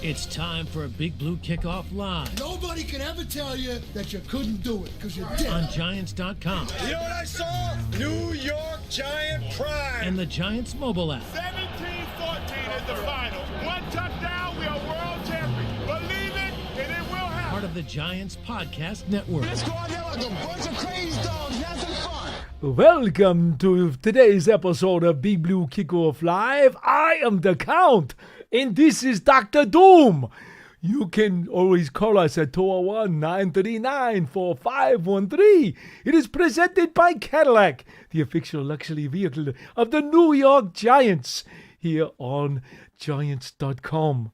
It's time for a Big Blue Kickoff Live. Nobody can ever tell you that you couldn't do it, because you did. On Giants.com. You know what I saw? New York Giant pride. And the Giants mobile app. 17-14 is the final. One touchdown, we are world champions. Believe it, and it will happen. Part of the Giants Podcast Network. Let's go out there like a bunch of crazy dogs, have some fun. Welcome to today's episode of Big Blue Kickoff Live. I am the Count, and this is Dr. Doom. You can always call us at 201-939-4513. It is presented by Cadillac, the official luxury vehicle of the New York Giants, here on Giants.com.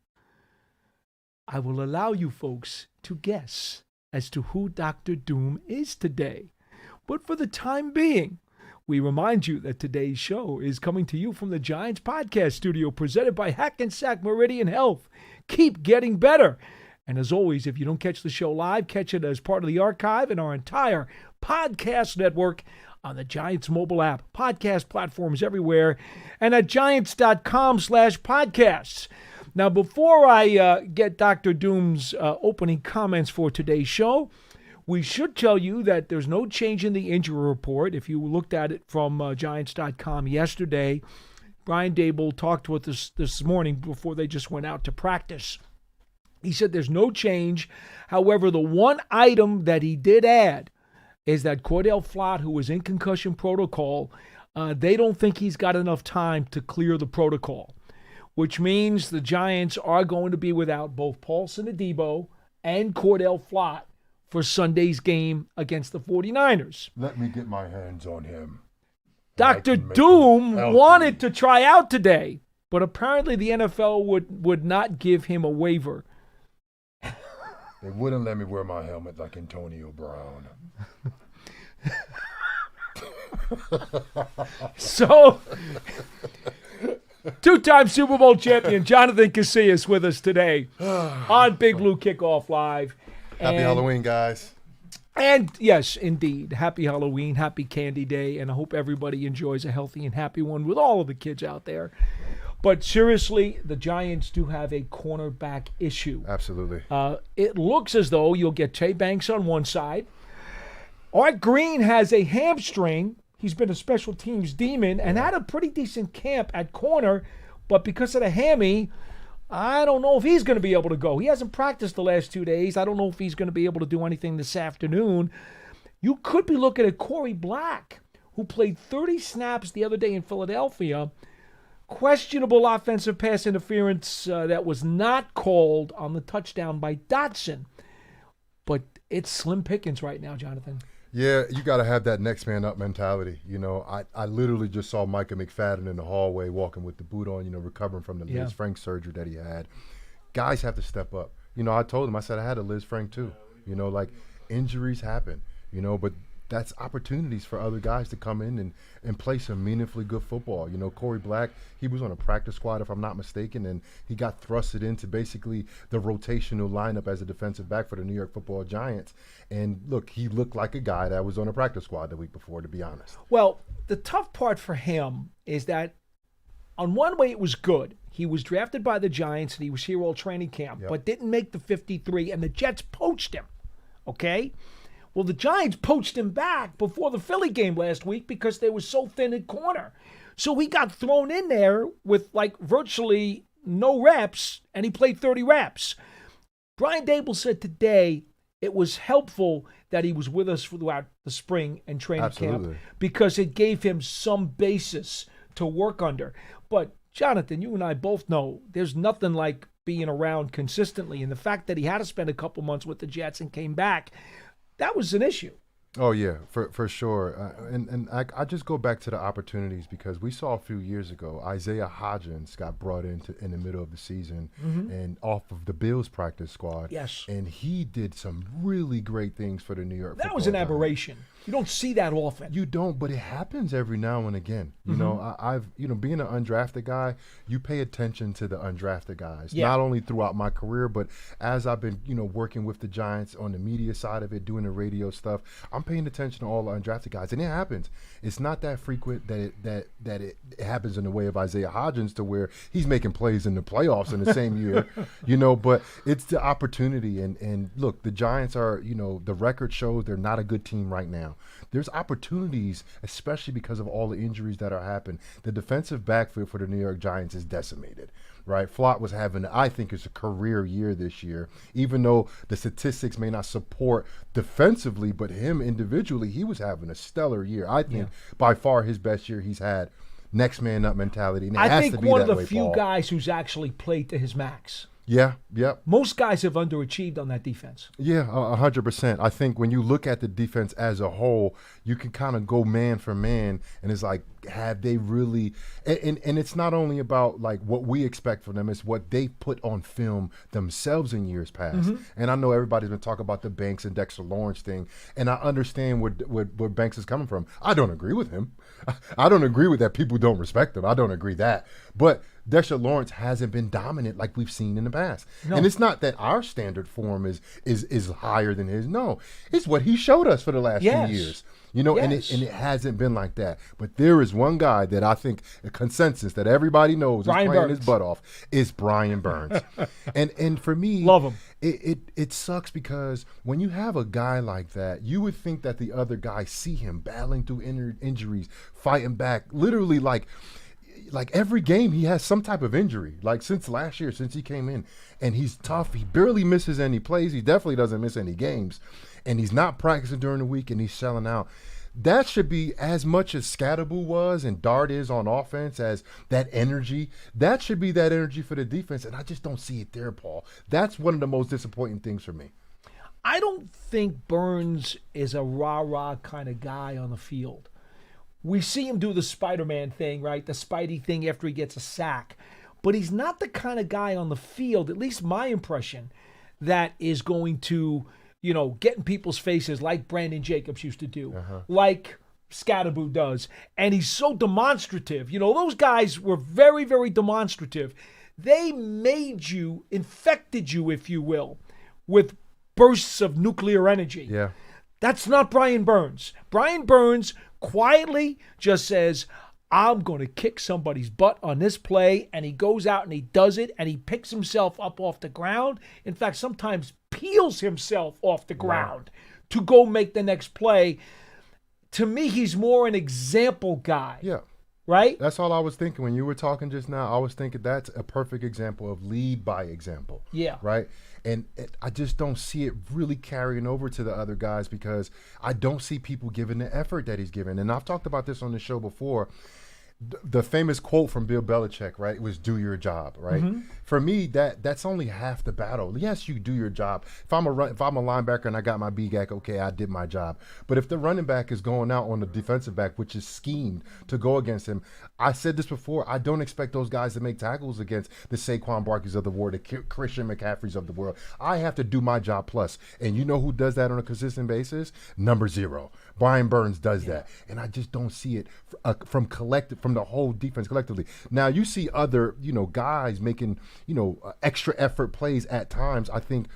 I will allow you folks to guess as to who Dr. Doom is today. But for the time being, we remind you that today's show is coming to you from the Giants Podcast Studio, presented by Hackensack Meridian Health. Keep getting better. And as always, if you don't catch the show live, catch it as part of the archive in our entire podcast network on the Giants mobile app, podcast platforms everywhere, and at giants.com/podcasts. Now, before I get Dr. Doom's opening comments for today's show, we should tell you that there's no change in the injury report. If you looked at it from Giants.com yesterday, Brian Dable talked with us this morning before they just went out to practice. He said there's no change. However, the one item that he did add is that Cordell Flott, who was in concussion protocol, they don't think he's got enough time to clear the protocol, which means the Giants are going to be without both Paulson Adebo and Cordell Flott for Sunday's game against the 49ers. Let me get my hands on him. Dr. Doom wanted to try out today, but apparently the NFL would not give him a waiver. They wouldn't let me wear my helmet like Antonio Brown. So, two-time Super Bowl champion Jonathan Casillas with us today on Big Blue Kickoff Live. Happy Halloween, guys. And yes, indeed, happy Halloween, happy Candy Day, and I hope everybody enjoys a healthy and happy one with all of the kids out there. But seriously, the Giants do have a cornerback issue. Absolutely. It looks as though you'll get Trey Banks on one side. Art Green has a hamstring. He's been a special teams demon and had a pretty decent camp at corner, but because of the hammy, I don't know if he's going to be able to go. He hasn't practiced the last 2 days. I don't know if he's going to be able to do anything this afternoon. You could be looking at Corey Black, who played 30 snaps the other day in Philadelphia. Questionable offensive pass interference that was not called on the touchdown by Dotson. But it's slim pickings right now, Jonathan. Yeah, you got to have that next man up mentality. You know, I literally just saw Micah McFadden in the hallway walking with the boot on, recovering from the Liz Frank surgery that he had. Guys have to step up. I told him, I said I had a Liz Frank too. Injuries happen, but that's opportunities for other guys to come in and play some meaningfully good football. Corey Black, he was on a practice squad, if I'm not mistaken, and he got thrusted into basically the rotational lineup as a defensive back for the New York Football Giants. And look, he looked like a guy that was on a practice squad the week before, to be honest. Well, the tough part for him is that on one way it was good. He was drafted by the Giants and he was here all training camp, but didn't make the 53, and the Jets poached him, okay? Well, the Giants poached him back before the Philly game last week because they were so thin at corner. So he got thrown in there with virtually no reps, and he played 30 reps. Brian Dable said today it was helpful that he was with us throughout the spring and training camp because it gave him some basis to work under. But, Jonathan, you and I both know there's nothing like being around consistently, and the fact that he had to spend a couple months with the Jets and came back, that was an issue. Oh, yeah, for sure. And I just go back to the opportunities because we saw a few years ago, Isaiah Hodgins got brought in the middle of the season and off of the Bills practice squad. Yes. And he did some really great things for the New York Football That was an Giants. aberration. You don't see that often. You don't, but it happens every now and again. You know, I've being an undrafted guy, you pay attention to the undrafted guys. Yeah. Not only throughout my career, but as I've been, working with the Giants on the media side of it, doing the radio stuff, I'm paying attention to all the undrafted guys, and it happens. It's not that frequent that it happens in the way of Isaiah Hodgins to where he's making plays in the playoffs in the same year, but it's the opportunity. And look, the Giants are, the record shows they're not a good team right now. There's opportunities, especially because of all the injuries that are happening. The defensive backfield for the New York Giants is decimated, right? Flott was having, I think, it's a career year this year, even though the statistics may not support defensively, but him individually, he was having a stellar year. I think by far his best year he's had. Next man up mentality. And it I has think to be one of that the way, few Paul. guys who's actually played to his max. Yeah, yep. Most guys have underachieved on that defense. Yeah, 100%. I think when you look at the defense as a whole, you can kind of go man for man, and it's like, have they really? And it's not only about like what we expect from them; it's what they put on film themselves in years past. And I know everybody's been talking about the Banks and Dexter Lawrence thing, and I understand where Banks is coming from. I don't agree with him. I don't agree with that. People don't respect him. I don't agree that, but Dexter Lawrence hasn't been dominant like we've seen in the past. No. And it's not that our standard for him is higher than his. No, it's what he showed us for the last few years. And it hasn't been like that. But there is one guy that I think a consensus that everybody knows is playing his butt off is Brian Burns. and for me, love him. It sucks because when you have a guy like that, you would think that the other guys see him battling through injuries, fighting back, literally like every game he has some type of injury, like since last year, since he came in, and he's tough. He barely misses any plays. He definitely doesn't miss any games, and he's not practicing during the week, and he's selling out. That should be as much as Scatterboo was and Dart is on offense as that energy. That should be that energy for the defense, and I just don't see it there, Paul. That's one of the most disappointing things for me. I don't think Burns is a rah-rah kind of guy on the field. We see him do the Spider-Man thing, right? The Spidey thing after he gets a sack. But he's not the kind of guy on the field, at least my impression, that is going to, get in people's faces like Brandon Jacobs used to do, like Scatterboo does. And he's so demonstrative. Those guys were very, very demonstrative. They made you, infected you, if you will, with bursts of nuclear energy. Yeah. That's not Brian Burns. Brian Burns quietly just says, I'm going to kick somebody's butt on this play, and he goes out and he does it, and he picks himself up off the ground. In fact, sometimes peels himself off the ground to go make the next play. To me, he's more an example guy. Yeah. Right? That's all I was thinking when you were talking just now. I was thinking that's a perfect example of lead by example. Yeah. Right? And I just don't see it really carrying over to the other guys because I don't see people giving the effort that he's given. And I've talked about this on the show before. The famous quote from Bill Belichick, right, was "Do your job," right? For me, that's only half the battle. Yes, you do your job. If I'm a linebacker and I got my BGAC, okay, I did my job. But if the running back is going out on the defensive back, which is schemed to go against him, I said this before, I don't expect those guys to make tackles against the Saquon Barkleys of the world, the Christian McCaffreys of the world. I have to do my job plus. And you know who does that on a consistent basis? Number 0. Brian Burns does that. And I just don't see it from the whole defense collectively. Now you see other, guys making, extra effort plays at times. I think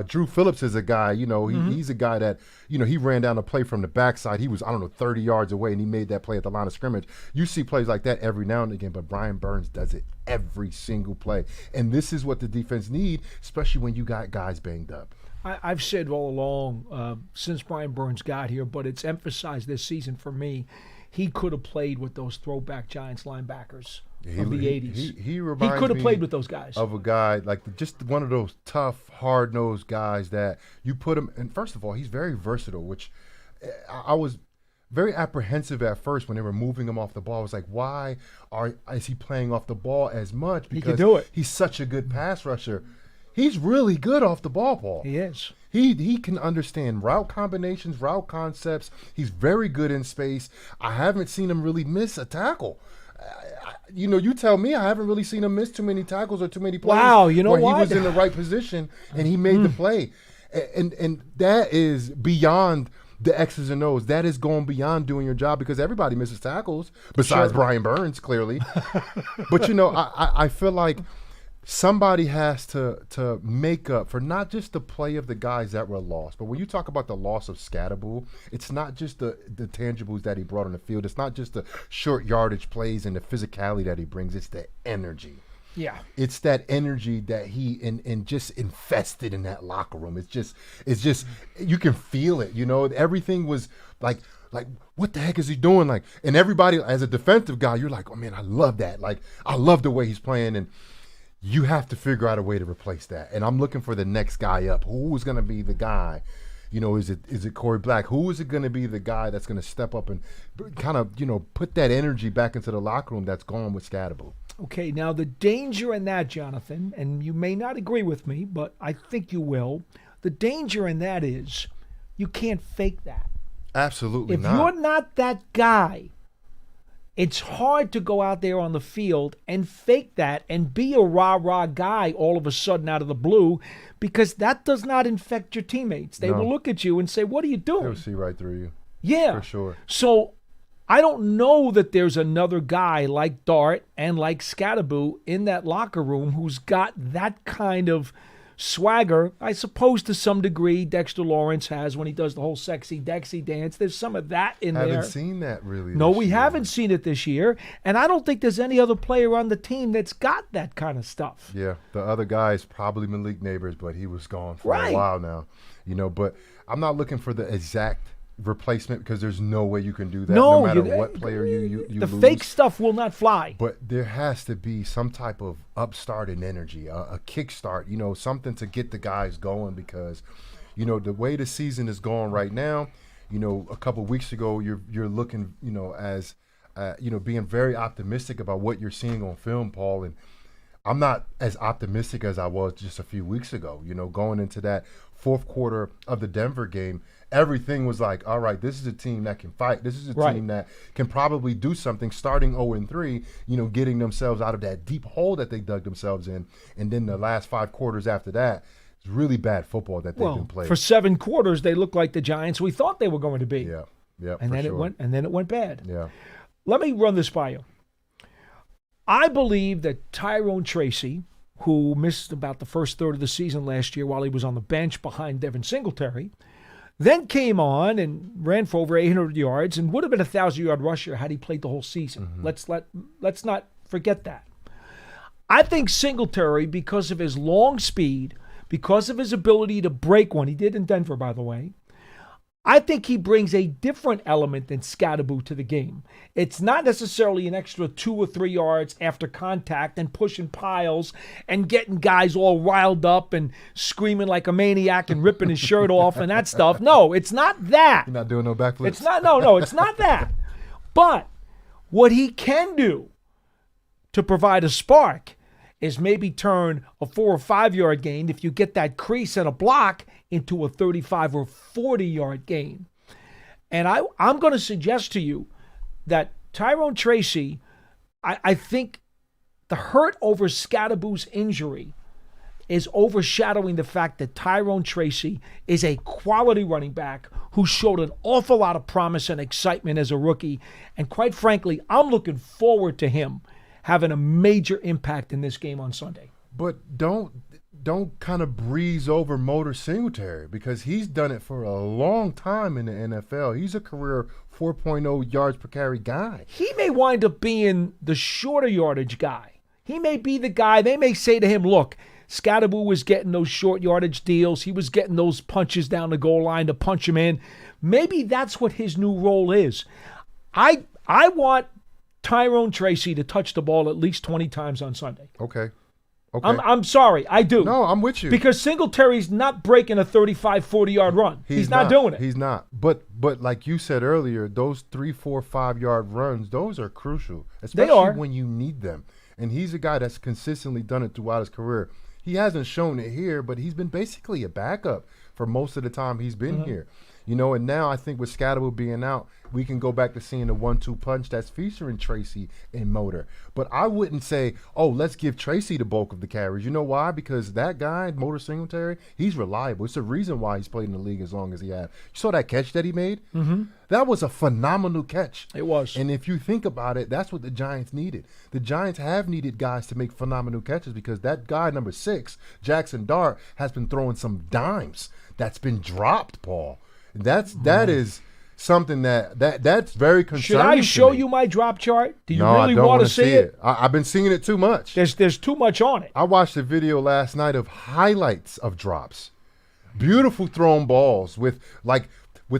Drew Phillips is a guy, he's a guy that, he ran down a play from the backside. He was, 30 yards away, and he made that play at the line of scrimmage. You see plays like that every now and again, but Brian Burns does it every single play. And this is what the defense need, especially when you got guys banged up. I've said all along since Brian Burns got here, but it's emphasized this season for me, he could have played with those throwback Giants linebackers of the 80s. He reminds me could have played with those guys. Of a guy, like just one of those tough, hard-nosed guys that you put him, and first of all, he's very versatile, which I was very apprehensive at first when they were moving him off the ball. I was like, why is he playing off the ball as much? Because he can do it. He's such a good pass rusher. He's really good off the ball, Paul. He is. He can understand route combinations, route concepts. He's very good in space. I haven't seen him really miss a tackle. You tell me I haven't really seen him miss too many tackles or too many plays. Wow, you know where what? He was in the right position and he made the play. And that is beyond the X's and O's. That is going beyond doing your job because everybody misses tackles besides Brian Burns, clearly. But, you know, I feel like somebody has to make up for not just the play of the guys that were lost, but when you talk about the loss of Scatterbull, it's not just the tangibles that he brought on the field. It's not just the short yardage plays and the physicality that he brings. It's the energy. Yeah. It's that energy that he and just infested in that locker room. It's just you can feel it, you know. Everything was like what the heck is he doing? Like, and everybody as a defensive guy, you're like, oh man, I love that. Like, I love the way he's playing, and you have to figure out a way to replace that. And I'm looking for the next guy up. Who is going to be the guy? You know, is it Corey Black? Who is it going to be the guy that's going to step up and kind of, you know, put that energy back into the locker room that's gone with Scatterbull? Okay, now the danger in that, Jonathan, and you may not agree with me, but I think you will. The danger in that is you can't fake that. Absolutely if not. If you're not that guy, it's hard to go out there on the field and fake that and be a rah-rah guy all of a sudden out of the blue, because that does not infect your teammates. They will look at you and say, what are you doing? They'll see right through you. Yeah. For sure. So I don't know that there's another guy like Dart and like Scatterbull in that locker room who's got that kind of swagger. I suppose to some degree Dexter Lawrence has when he does the whole sexy Dexy dance. There's some of that in there. Haven't seen that really. No, we haven't seen it this year. And I don't think there's any other player on the team that's got that kind of stuff. Yeah, the other guy is probably Malik Neighbors, but he was gone for a while now. You know, but I'm not looking for the exact replacement because there's no way you can do that no matter what player you the lose. Fake stuff will not fly. But there has to be some type of upstart in energy, a kickstart, you know, something to get the guys going because, you know, the way the season is going right now, you know, a couple of weeks ago you're looking, you know, as you know, being very optimistic about what you're seeing on film, Paul, and I'm not as optimistic as I was just a few weeks ago. You know, going into that fourth quarter of the Denver game, everything was like, all right, this is a team that can fight. This is a team that can probably do something starting 0-3, you know, getting themselves out of that deep hole that they dug themselves in. And then the last 5 quarters after that, it's really bad football that they've been playing. For 7 quarters, they looked like the Giants we thought they were going to be. Yeah, and then it went bad. Yeah. Let me run this by you. I believe that Tyrone Tracy, who missed about the first third of the season last year while he was on the bench behind Devin Singletary, then came on and ran for over 800 yards and would have been a 1,000-yard rusher had he played the whole season. Mm-hmm. Let's not forget that. I think Singletary, because of his long speed, because of his ability to break one, he did in Denver, by the way, I think he brings a different element than Scatterbull to the game. It's not necessarily an extra 2 or 3 yards after contact and pushing piles and getting guys all riled up and screaming like a maniac and ripping his shirt off and that stuff. No, it's not that. You're not doing no backflips? It's not, no, it's not that. But what he can do to provide a spark is maybe turn a 4 or 5 yard gain, if you get that crease and a block, into a 35 or 40 yard gain. And I'm going to suggest to you that Tyrone Tracy, I think the hurt over Scatterbull's injury is overshadowing the fact that Tyrone Tracy is a quality running back who showed an awful lot of promise and excitement as a rookie. And quite frankly, I'm looking forward to him having a major impact in this game on Sunday. But don't kind of breeze over Motor Singletary because he's done it for a long time in the NFL. He's a career 4.0 yards per carry guy. He may wind up being the shorter yardage guy. He may be the guy, they may say to him, look, Scatterbull was getting those short yardage deals. He was getting those punches down the goal line to punch him in. Maybe that's what his new role is. I want Tyrone Tracy to touch the ball at least 20 times on Sunday. Okay. I'm sorry, I do. No, I'm with you. Because Singletary's not breaking a 35, 40-yard run. He's not doing it. He's not. But like you said earlier, those 3, 4, 5-yard runs, those are crucial, especially when you need them. And he's a guy that's consistently done it throughout his career. He hasn't shown it here, but he's been basically a backup for most of the time he's been here. You know, and now I think with Scatterable being out, we can go back to seeing the 1-2 punch that's featuring Tracy and Motor. But I wouldn't say, oh, let's give Tracy the bulk of the carries. You know why? Because that guy, Motor Singletary, he's reliable. It's the reason why he's played in the league as long as he has. You saw that catch that he made? Mm-hmm. That was a phenomenal catch. It was. And if you think about it, that's what the Giants needed. The Giants have needed guys to make phenomenal catches because that guy, number 6, Jackson Dart, has been throwing some dimes that's been dropped, Paul. That is something that's very concerning. Should I show you my drop chart? Do you no, really I don't want to see it? I've been seeing it too much. There's too much on it. I watched a video last night of highlights of drops. Beautiful thrown balls with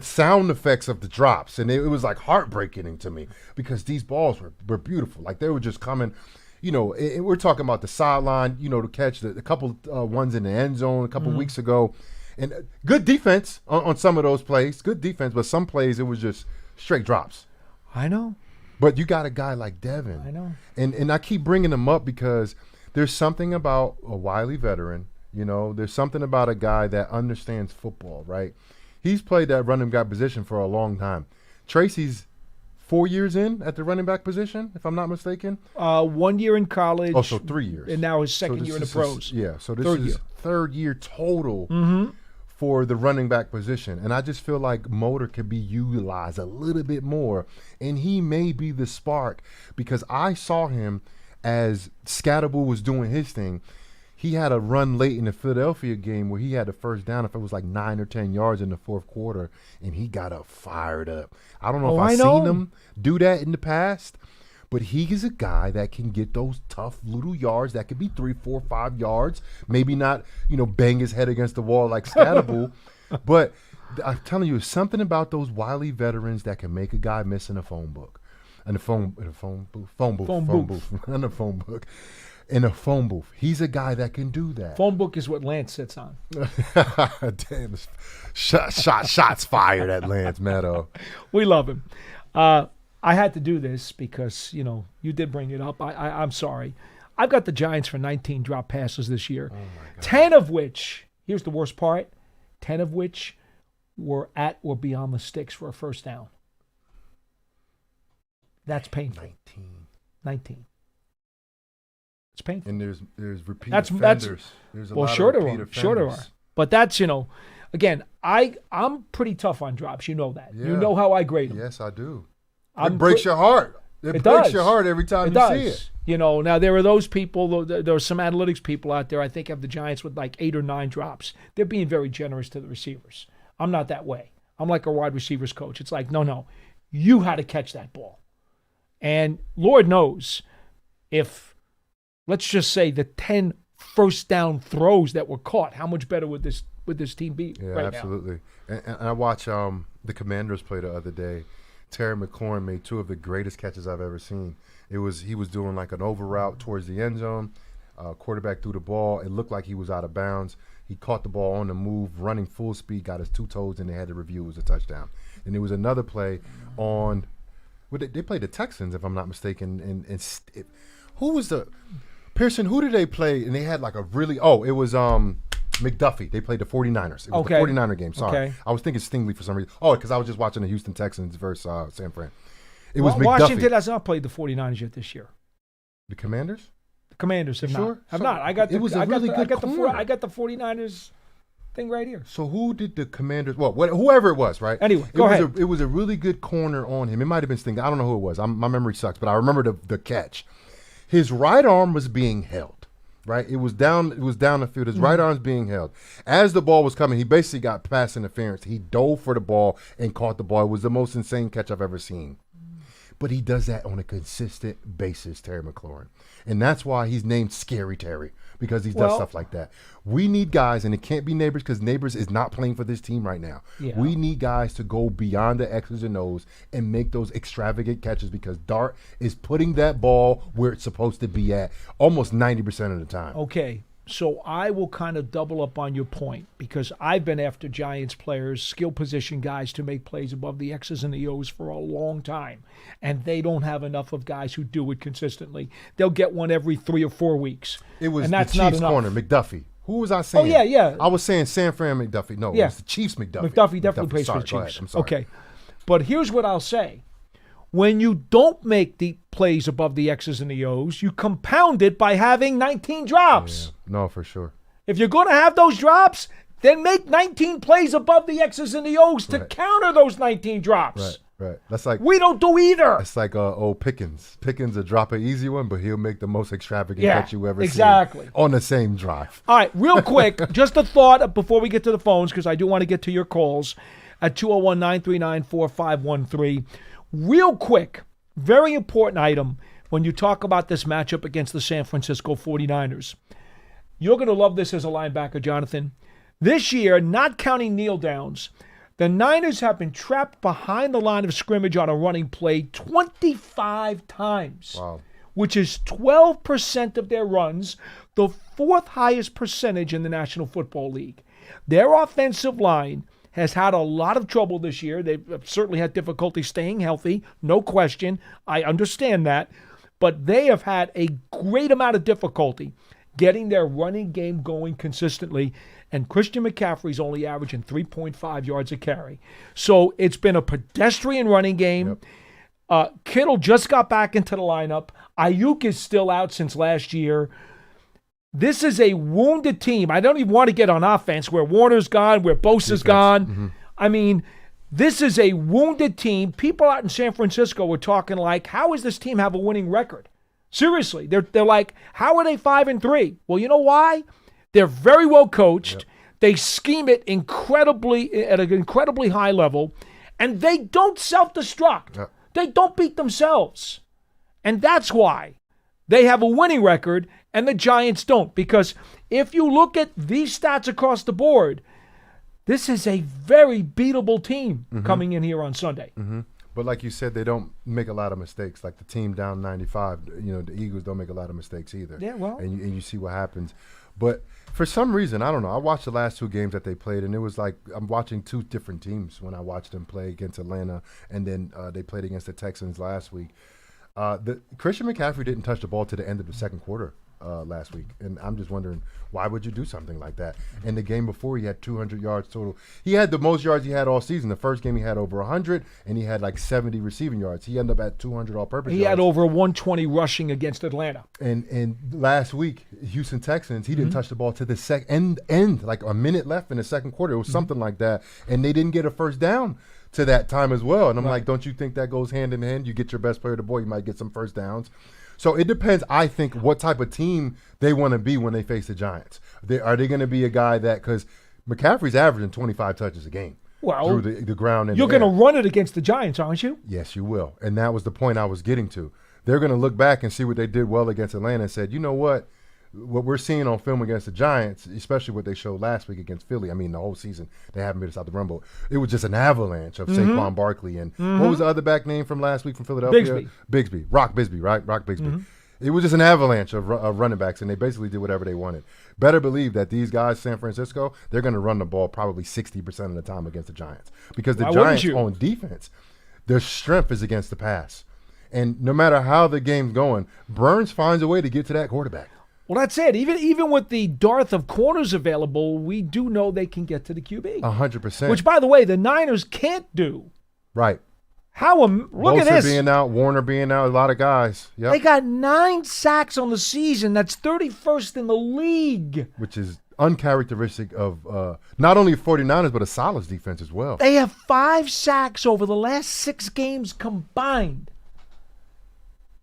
sound effects of the drops. And it was like heartbreaking to me because these balls were beautiful. Like they were just coming, you know, we're talking about the sideline, you know, to catch a couple ones in the end zone a couple weeks ago. And good defense on some of those plays. Good defense, but some plays it was just straight drops. I know. But you got a guy like Devin. I know. And I keep bringing him up because there's something about a wily veteran. You know, there's something about a guy that understands football, right? He's played that running back position for a long time. Tracy's 4 years in at the running back position, if I'm not mistaken. 1 year in college. Oh, so 3 years. And now his second year in the pros. So this is third year total for the running back position. And I just feel like Motor could be utilized a little bit more. And he may be the spark because I saw him as Scatterable was doing his thing. He had a run late in the Philadelphia game where he had the first down, if it was like 9 or 10 yards in the fourth quarter, and he got up fired up. I don't know if I've seen him do that in the past, but he is a guy that can get those tough little yards that could be 3, 4, 5 yards. Maybe not, you know, bang his head against the wall like Scatterable, but I'm telling you, there's something about those wily veterans that can make a guy miss in a phone book. In a phone book. In a phone booth. He's a guy that can do that. Phone book is what Lance sits on. Damn. Shots fired at Lance Meadow. We love him. I had to do this because, you know, you did bring it up. I'm sorry. I've got the Giants for 19 drop passes this year. Oh my God. 10 of which, here's the worst part, 10 of which were at or beyond the sticks for a first down. That's painful. 19. It's painful. And there's repeat offenders. There's a lot of repeat offenders. Sure there are. But that's, you know, again, I'm pretty tough on drops. You know that. Yeah. You know how I grade them. Yes, I do. It breaks your heart. It breaks your heart every time you see it. You know, now there are those people, there are some analytics people out there, I think, have the Giants with like 8 or 9 drops. They're being very generous to the receivers. I'm not that way. I'm like a wide receivers coach. It's like, no, you had to catch that ball. And Lord knows if, let's just say, the 10 first down throws that were caught, how much better would this team be right absolutely. Now? And I watched the Commanders play the other day. Terry McLaurin made 2 of the greatest catches I've ever seen. He was doing like an over route towards the end zone. Quarterback threw the ball. It looked like he was out of bounds. He caught the ball on the move, running full speed, got his 2 toes, and they had to review it was a touchdown. And there was another play on they played the Texans, if I'm not mistaken. And who was the Pearson? Who did they play? And they had like a really it was McDuffie. They played the 49ers. It was the 49er game. Sorry. Okay. I was thinking Stingley for some reason. Oh, because I was just watching the Houston Texans versus San Fran. It was McDuffie. Washington has not played the 49ers yet this year. The Commanders? The Commanders have not. Have not. I got the 49ers thing right here. So who did the Commanders? Well, whoever it was, right? Anyway, go ahead. It was a really good corner on him. It might have been Stingley. I don't know who it was. My memory sucks, but I remember the catch. His right arm was being held. Right, it was down the field. His right arm's being held. As the ball was coming, he basically got pass interference. He dove for the ball and caught the ball. It was the most insane catch I've ever seen. But he does that on a consistent basis, Terry McLaurin. And that's why he's named Scary Terry, because he does stuff like that. We need guys, and it can't be Neighbors because Neighbors is not playing for this team right now. Yeah. We need guys to go beyond the X's and O's and make those extravagant catches because Dart is putting that ball where it's supposed to be at almost 90% of the time. Okay. So I will kind of double up on your point because I've been after Giants players, skill position guys to make plays above the X's and the O's for a long time. And they don't have enough of guys who do it consistently. They'll get one every 3 or 4 weeks. It was the Chiefs corner, McDuffie. Who was I saying? Oh, yeah. I was saying San Fran McDuffie. No, Yeah. it was the Chiefs McDuffie. McDuffie definitely plays for the Sorry, go Chiefs. ahead. I'm sorry. Okay. But here's what I'll say. When you don't make the plays above the X's and the O's, you compound it by having 19 drops. Yeah. No, for sure. If you're going to have those drops, then make 19 plays above the X's and the O's to counter those 19 drops. Right. That's like We don't do either. It's like old Pickens. Pickens will drop an easy one, but he'll make the most extravagant Yeah, catch you ever exactly. seen on the same drive. All right, real quick, just a thought before we get to the phones, because I do want to get to your calls at 201-939-4513. Real quick, very important item when you talk about this matchup against the San Francisco 49ers. You're going to love this as a linebacker, Jonathan. This year, not counting kneel downs, the Niners have been trapped behind the line of scrimmage on a running play 25 times, Wow. which is 12% of their runs, the fourth highest percentage in the National Football League. Their offensive line has had a lot of trouble this year. They've certainly had difficulty staying healthy, no question. I understand that. But they have had a great amount of difficulty getting their running game going consistently. And Christian McCaffrey's only averaging 3.5 yards a carry. So it's been a pedestrian running game. Yep. Kittle just got back into the lineup. Ayuk is still out since last year. This is a wounded team. I don't even want to get on offense where Warner's gone, where Bosa's gone. Mm-hmm. I mean, this is a wounded team. People out in San Francisco were talking like, how does this team have a winning record? Seriously, they're like, how are they 5-3? Well, you know why? They're very well coached. Yep. They scheme it at an incredibly high level, and they don't self-destruct. Yep. They don't beat themselves. And that's why they have a winning record and the Giants don't. Because if you look at these stats across the board, this is a very beatable team coming in here on Sunday. Mm-hmm. But like you said, they don't make a lot of mistakes. Like the team down 95, the Eagles don't make a lot of mistakes either. Yeah, well. And you see what happens. But for some reason, I don't know. I watched the last two games that they played, and it was like I'm watching two different teams when I watched them play against Atlanta, and then they played against the Texans last week. Christian McCaffrey didn't touch the ball to the end of the second quarter last week, and I'm just wondering, why would you do something like that? And the game before, he had 200 yards total. He had the most yards he had all season. The first game, he had over 100, and he had like 70 receiving yards. He ended up at 200 all-purpose yards. He had over 120 rushing against Atlanta. And last week, Houston Texans, he didn't touch the ball to the end, like a minute left in the second quarter. It was something like that, and they didn't get a first down to that time as well. And I'm like, don't you think that goes hand in hand? You get your best player to ball, you might get some first downs. So it depends, I think, what type of team they want to be when they face the Giants. Are they going to be a guy that, because McCaffrey's averaging 25 touches a game through the ground and you're going to run it against the Giants, aren't you? Yes, you will. And that was the point I was getting to. They're going to look back and see what they did well against Atlanta and said, you know what we're seeing on film against the Giants, especially what they showed last week against Philly. I mean, the whole season they haven't made us out the rumble. It was just an avalanche of Saquon Barkley and what was the other back name from last week from Philadelphia? Bigsby. Rock Bisbee, right? Rock Bisbee. It was just an avalanche of running backs, and they basically did whatever they wanted. Better believe that these guys, San Francisco, they're going to run the ball probably 60% of the time against the Giants, because the Giants on defense, their strength is against the pass. And no matter how the game's going, Burns finds a way to get to that quarterback. Well, that's it. Even with the dearth of corners available, we do know they can get to the QB. 100%. Which, by the way, the Niners can't do. Right. Look Bosa at this. being out, Warner being out, a lot of guys. Yep. They got 9 sacks on the season. That's 31st in the league. Which is uncharacteristic of not only 49ers, but a solid defense as well. They have 5 sacks over the last 6 games combined.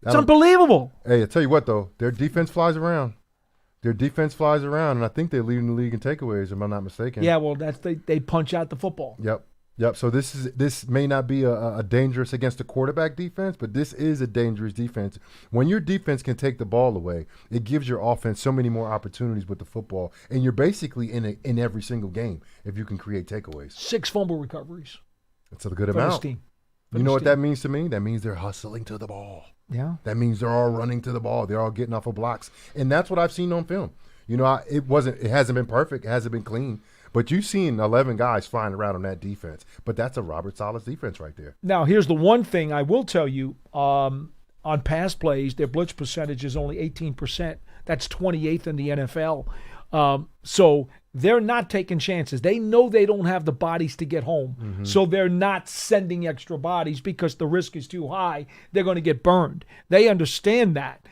It's unbelievable. Hey, I tell you what, though, their defense flies around. And I think they're leading the league in takeaways, if I'm not mistaken. Yeah, well, they punch out the football. Yep. So this may not be a dangerous against the quarterback defense, but this is a dangerous defense. When your defense can take the ball away, it gives your offense so many more opportunities with the football, and you're basically in every single game if you can create takeaways. 6 fumble recoveries. That's a good amount. You know what that means to me? That means they're hustling to the ball. Yeah. That means they're all running to the ball. They're all getting off of blocks. And that's what I've seen on film. It hasn't been perfect. It hasn't been clean. But you've seen 11 guys flying around on that defense. But that's a Robert Saleh's defense right there. Now, here's the one thing I will tell you. On pass plays, their blitz percentage is only 18%. That's 28th in the NFL. So they're not taking chances. They know they don't have the bodies to get home. So they're not sending extra bodies because the risk is too high. They're going to get burned. They understand that.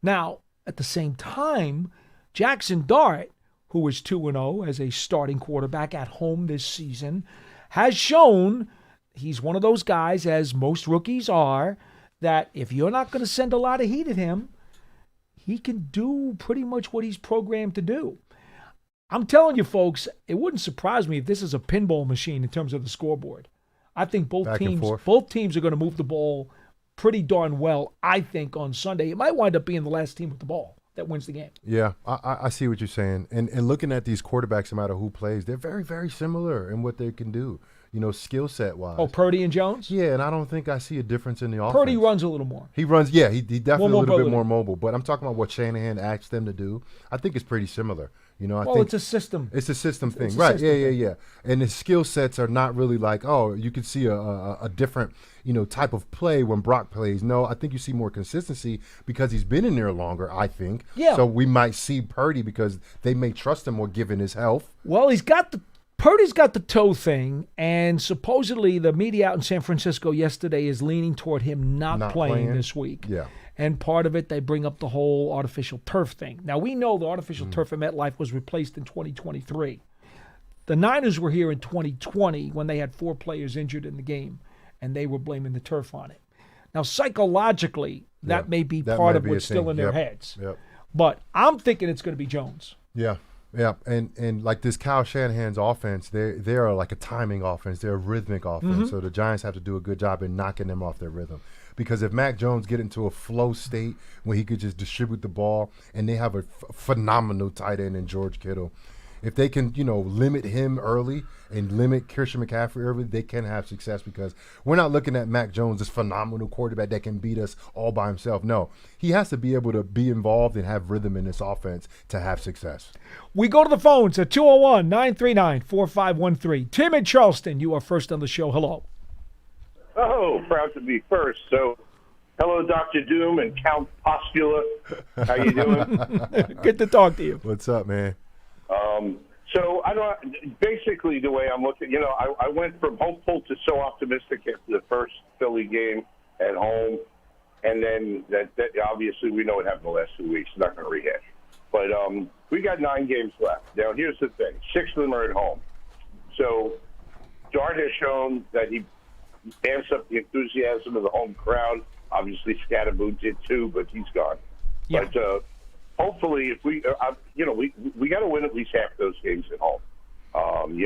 Now, at the same time, Jackson Dart, who is 2-0 as a starting quarterback at home this season, has shown he's one of those guys, as most rookies are, that if you're not going to send a lot of heat at him, he can do pretty much what he's programmed to do. I'm telling you, folks, it wouldn't surprise me if this is a pinball machine in terms of the scoreboard. I think both teams are going to move the ball pretty darn well, I think, on Sunday. It might wind up being the last team with the ball that wins the game. Yeah, I see what you're saying. And looking at these quarterbacks, no matter who plays, they're very, very similar in what they can do, skill set wise. Oh, Purdy and Jones? Yeah, and I don't think I see a difference in the offense. Purdy runs a little more. He runs, yeah, he definitely a little bit more mobile. mobile. But I'm talking about what Shanahan asked them to do. I think it's pretty similar. I think it's a system. It's a system thing, It's a right? system thing. Yeah. And the skill sets are not really like, you could see a different, type of play when Brock plays. No, I think you see more consistency because he's been in there longer, I think. Yeah. So we might see Purdy because they may trust him more given his health. Well, Purdy's got the toe thing, and supposedly the media out in San Francisco yesterday is leaning toward him not playing this week. Yeah. And part of it, they bring up the whole artificial turf thing. Now, we know the artificial turf at MetLife was replaced in 2023. The Niners were here in 2020 when they had 4 players injured in the game, and they were blaming the turf on it. Now, psychologically, that may be part of what's still in their heads. Yep. But I'm thinking it's going to be Jones. Yeah. Yeah, and like this Kyle Shanahan's offense, they are like a timing offense. They're a rhythmic offense. So the Giants have to do a good job in knocking them off their rhythm. Because if Mac Jones get into a flow state where he could just distribute the ball, and they have a phenomenal tight end in George Kittle, if they can, limit him early and limit Christian McCaffrey early, they can have success because we're not looking at Mac Jones, this phenomenal quarterback that can beat us all by himself. No, he has to be able to be involved and have rhythm in this offense to have success. We go to the phones at 201-939-4513. Tim in Charleston, you are first on the show. Hello. Oh, proud to be first. So, hello, Dr. Doom and Count Postula. How you doing? Good to talk to you. What's up, man? So basically the way I'm looking, I went from hopeful to so optimistic after the first Philly game at home, and then that obviously we know what happened the last 2 weeks. Not going to rehash, but we got 9 games left. Now here's the thing: 6 of them are at home. So Dart has shown that he amps up the enthusiasm of the home crowd. Obviously, Scatterboo did too, but he's gone. Yeah. But hopefully, if we got to win at least half those games at home. And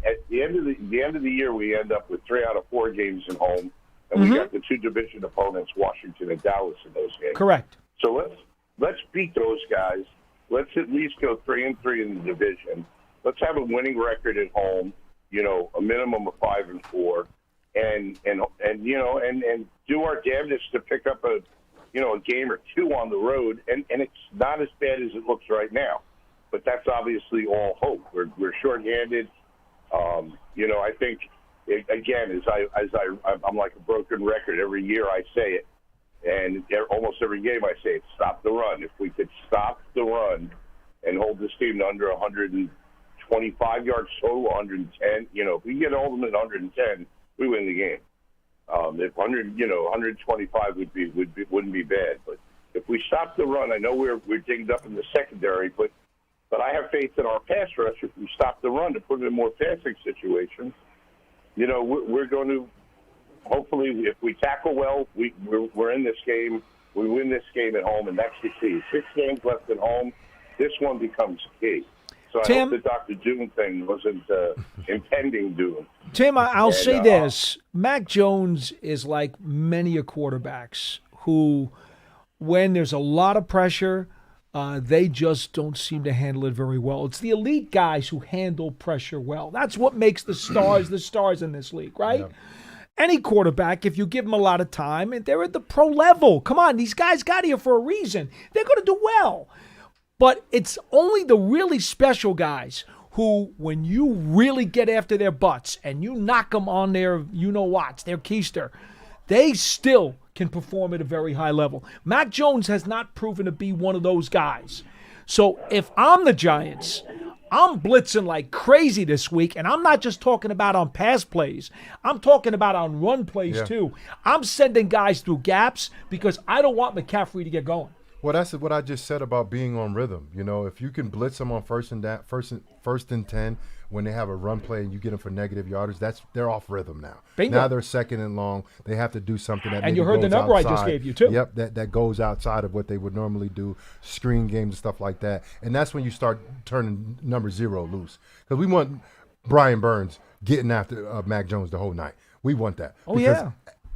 at the end of the year, we end up with 3 out of 4 games at home, and we got the 2 division opponents, Washington and Dallas, in those games. Correct. So let's beat those guys. Let's at least go 3-3 in the division. Let's have a winning record at home. A minimum of 5-4, and do our damnedest to pick up a game or 2 on the road, and it's not as bad as it looks right now. But that's obviously all hope. We're shorthanded. I think again, I'm like a broken record. Every year I say it, and almost every game I say it. Stop the run. If we could stop the run and hold this team to under 125 yards total, 110. If we get all of them at 110, we win the game. If 125 wouldn't be bad. But if we stop the run, I know we're dinged up in the secondary, but I have faith in our pass rush. If we stop the run to put it in more passing situations, we're going to hopefully, if we tackle well, we're in this game. We win this game at home, and that's the key. 6 games left at home. This one becomes key. So I hope the Dr. Doom thing wasn't impending doom. Tim, I'll say this. Mac Jones is like many quarterbacks who, when there's a lot of pressure, they just don't seem to handle it very well. It's the elite guys who handle pressure well. That's what makes the stars in this league, right? Yeah. Any quarterback, if you give them a lot of time, and they're at the pro level. Come on, these guys got here for a reason. They're going to do well. But it's only the really special guys who, when you really get after their butts and you knock them on their you-know-whats, their keister, they still can perform at a very high level. Mac Jones has not proven to be one of those guys. So if I'm the Giants, I'm blitzing like crazy this week, and I'm not just talking about on pass plays. I'm talking about on run plays too. I'm sending guys through gaps because I don't want McCaffrey to get going. Well, that's what I just said about being on rhythm. You know, if you can blitz them on first and 10 when they have a run play and you get them for negative yardage, they're off rhythm now. Bingo. Now they're second and long. They have to do something that and maybe you heard the goes number outside. I just gave you too. Yep, that goes outside of what they would normally do, screen games and stuff like that. And that's when you start turning number 0 loose. Because we want Brian Burns getting after Mac Jones the whole night. We want that. Oh, because yeah.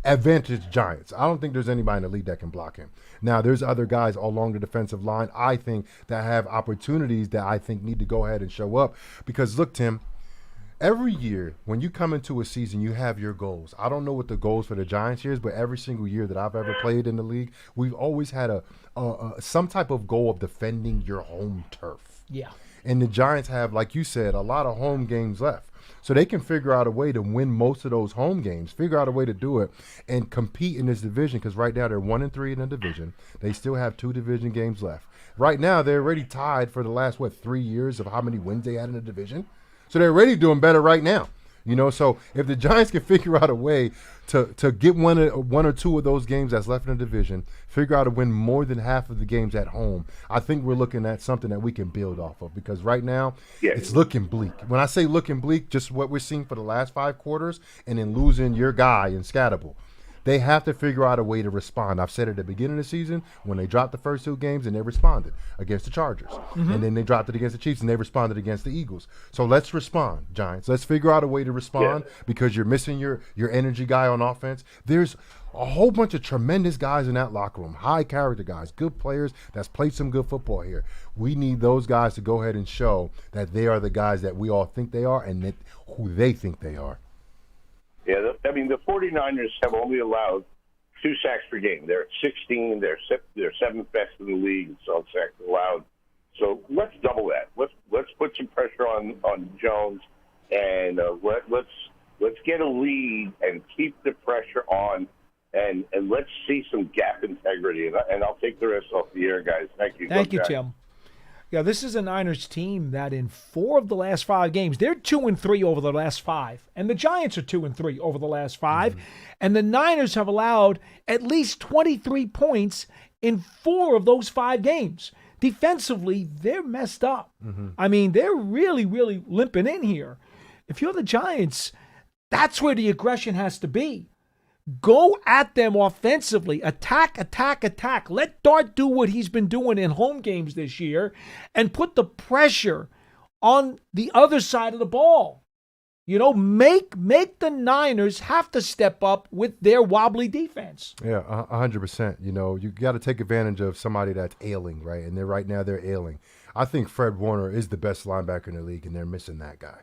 Advantage Giants. I don't think there's anybody in the league that can block him. Now, there's other guys along the defensive line, I think, that have opportunities that I think need to go ahead and show up. Because, look, Tim, every year when you come into a season, you have your goals. I don't know what the goals for the Giants is, but every single year that I've ever played in the league, we've always had some type of goal of defending your home turf. Yeah. And the Giants have, like you said, a lot of home games left. So they can figure out a way to win most of those home games, figure out a way to do it, and compete in this division because right now they're 1-3 in the division. They still have 2 division games left. Right now they're already tied for the last, 3 years of how many wins they had in the division. So they're already doing better right now. You know, so if the Giants can figure out a way to get one or two of those games that's left in the division, figure out to win more than half of the games at home, I think we're looking at something that we can build off of because right now it's looking bleak. When I say looking bleak, just what we're seeing for the last 5 quarters and then losing your guy in Scatterable. They have to figure out a way to respond. I've said at the beginning of the season when they dropped the first 2 games and they responded against the Chargers. Mm-hmm. And then they dropped it against the Chiefs and they responded against the Eagles. So let's respond, Giants. Let's figure out a way to respond because you're missing your energy guy on offense. There's a whole bunch of tremendous guys in that locker room, high character guys, good players that's played some good football here. We need those guys to go ahead and show that they are the guys that we all think they are and that who they think they are. Yeah, I mean, the 49ers have only allowed 2 sacks per game. They're at 16. They're 7th best in the league in all sacks allowed. So let's double that. Let's put some pressure on Jones, and let's get a lead and keep the pressure on, and let's see some gap integrity. And I'll take the rest off the air, guys. Thank you. Thank you, Tim. Yeah, this is a Niners team that in 4 of the last 5 games, they're 2-3 over the last 5. And the Giants are 2-3 over the last 5. Mm-hmm. And the Niners have allowed at least 23 points in 4 of those 5 games. Defensively, they're messed up. Mm-hmm. I mean, they're really, really limping in here. If you're the Giants, that's where the aggression has to be. Go at them offensively. Attack, attack, attack. Let Dart do what he's been doing in home games this year and put the pressure on the other side of the ball. You know, make the Niners have to step up with their wobbly defense. Yeah, 100%. You know, you got to take advantage of somebody that's ailing, right? And right now they're ailing. I think Fred Warner is the best linebacker in the league, and they're missing that guy.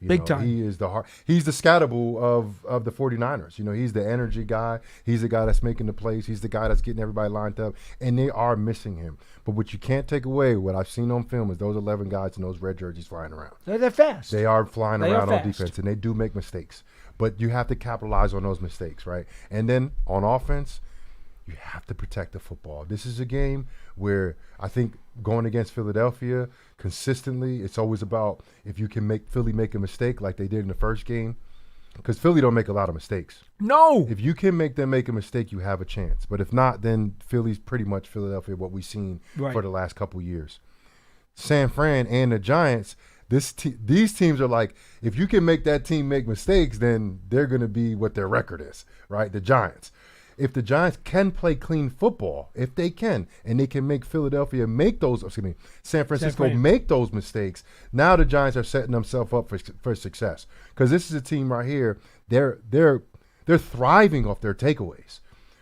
Big time. He is he's the Scatterable of the 49ers. You know, he's the energy guy. He's the guy that's making the plays. He's the guy that's getting everybody lined up, and they are missing him. But what you can't take away, what I've seen on film, is those 11 guys in those red jerseys flying around. They're fast. They are flying around on defense, and they do make mistakes. But you have to capitalize on those mistakes, right? And then on offense, you have to protect the football. This is a game where I think going against Philadelphia consistently, it's always about if you can make Philly make a mistake like they did in the first game, because Philly don't make a lot of mistakes. No. If you can make them make a mistake, you have a chance. But if not, then Philly's pretty much Philadelphia, what we've seen for the last couple years. San Fran and the Giants, these teams are like, if you can make that team make mistakes, then they're going to be what their record is, right? The Giants. If the Giants can play clean football, if they can, and they can make Philadelphia make those, San Francisco make those mistakes, now the Giants are setting themselves up for success. Because this is a team right here, they're thriving off their takeaways.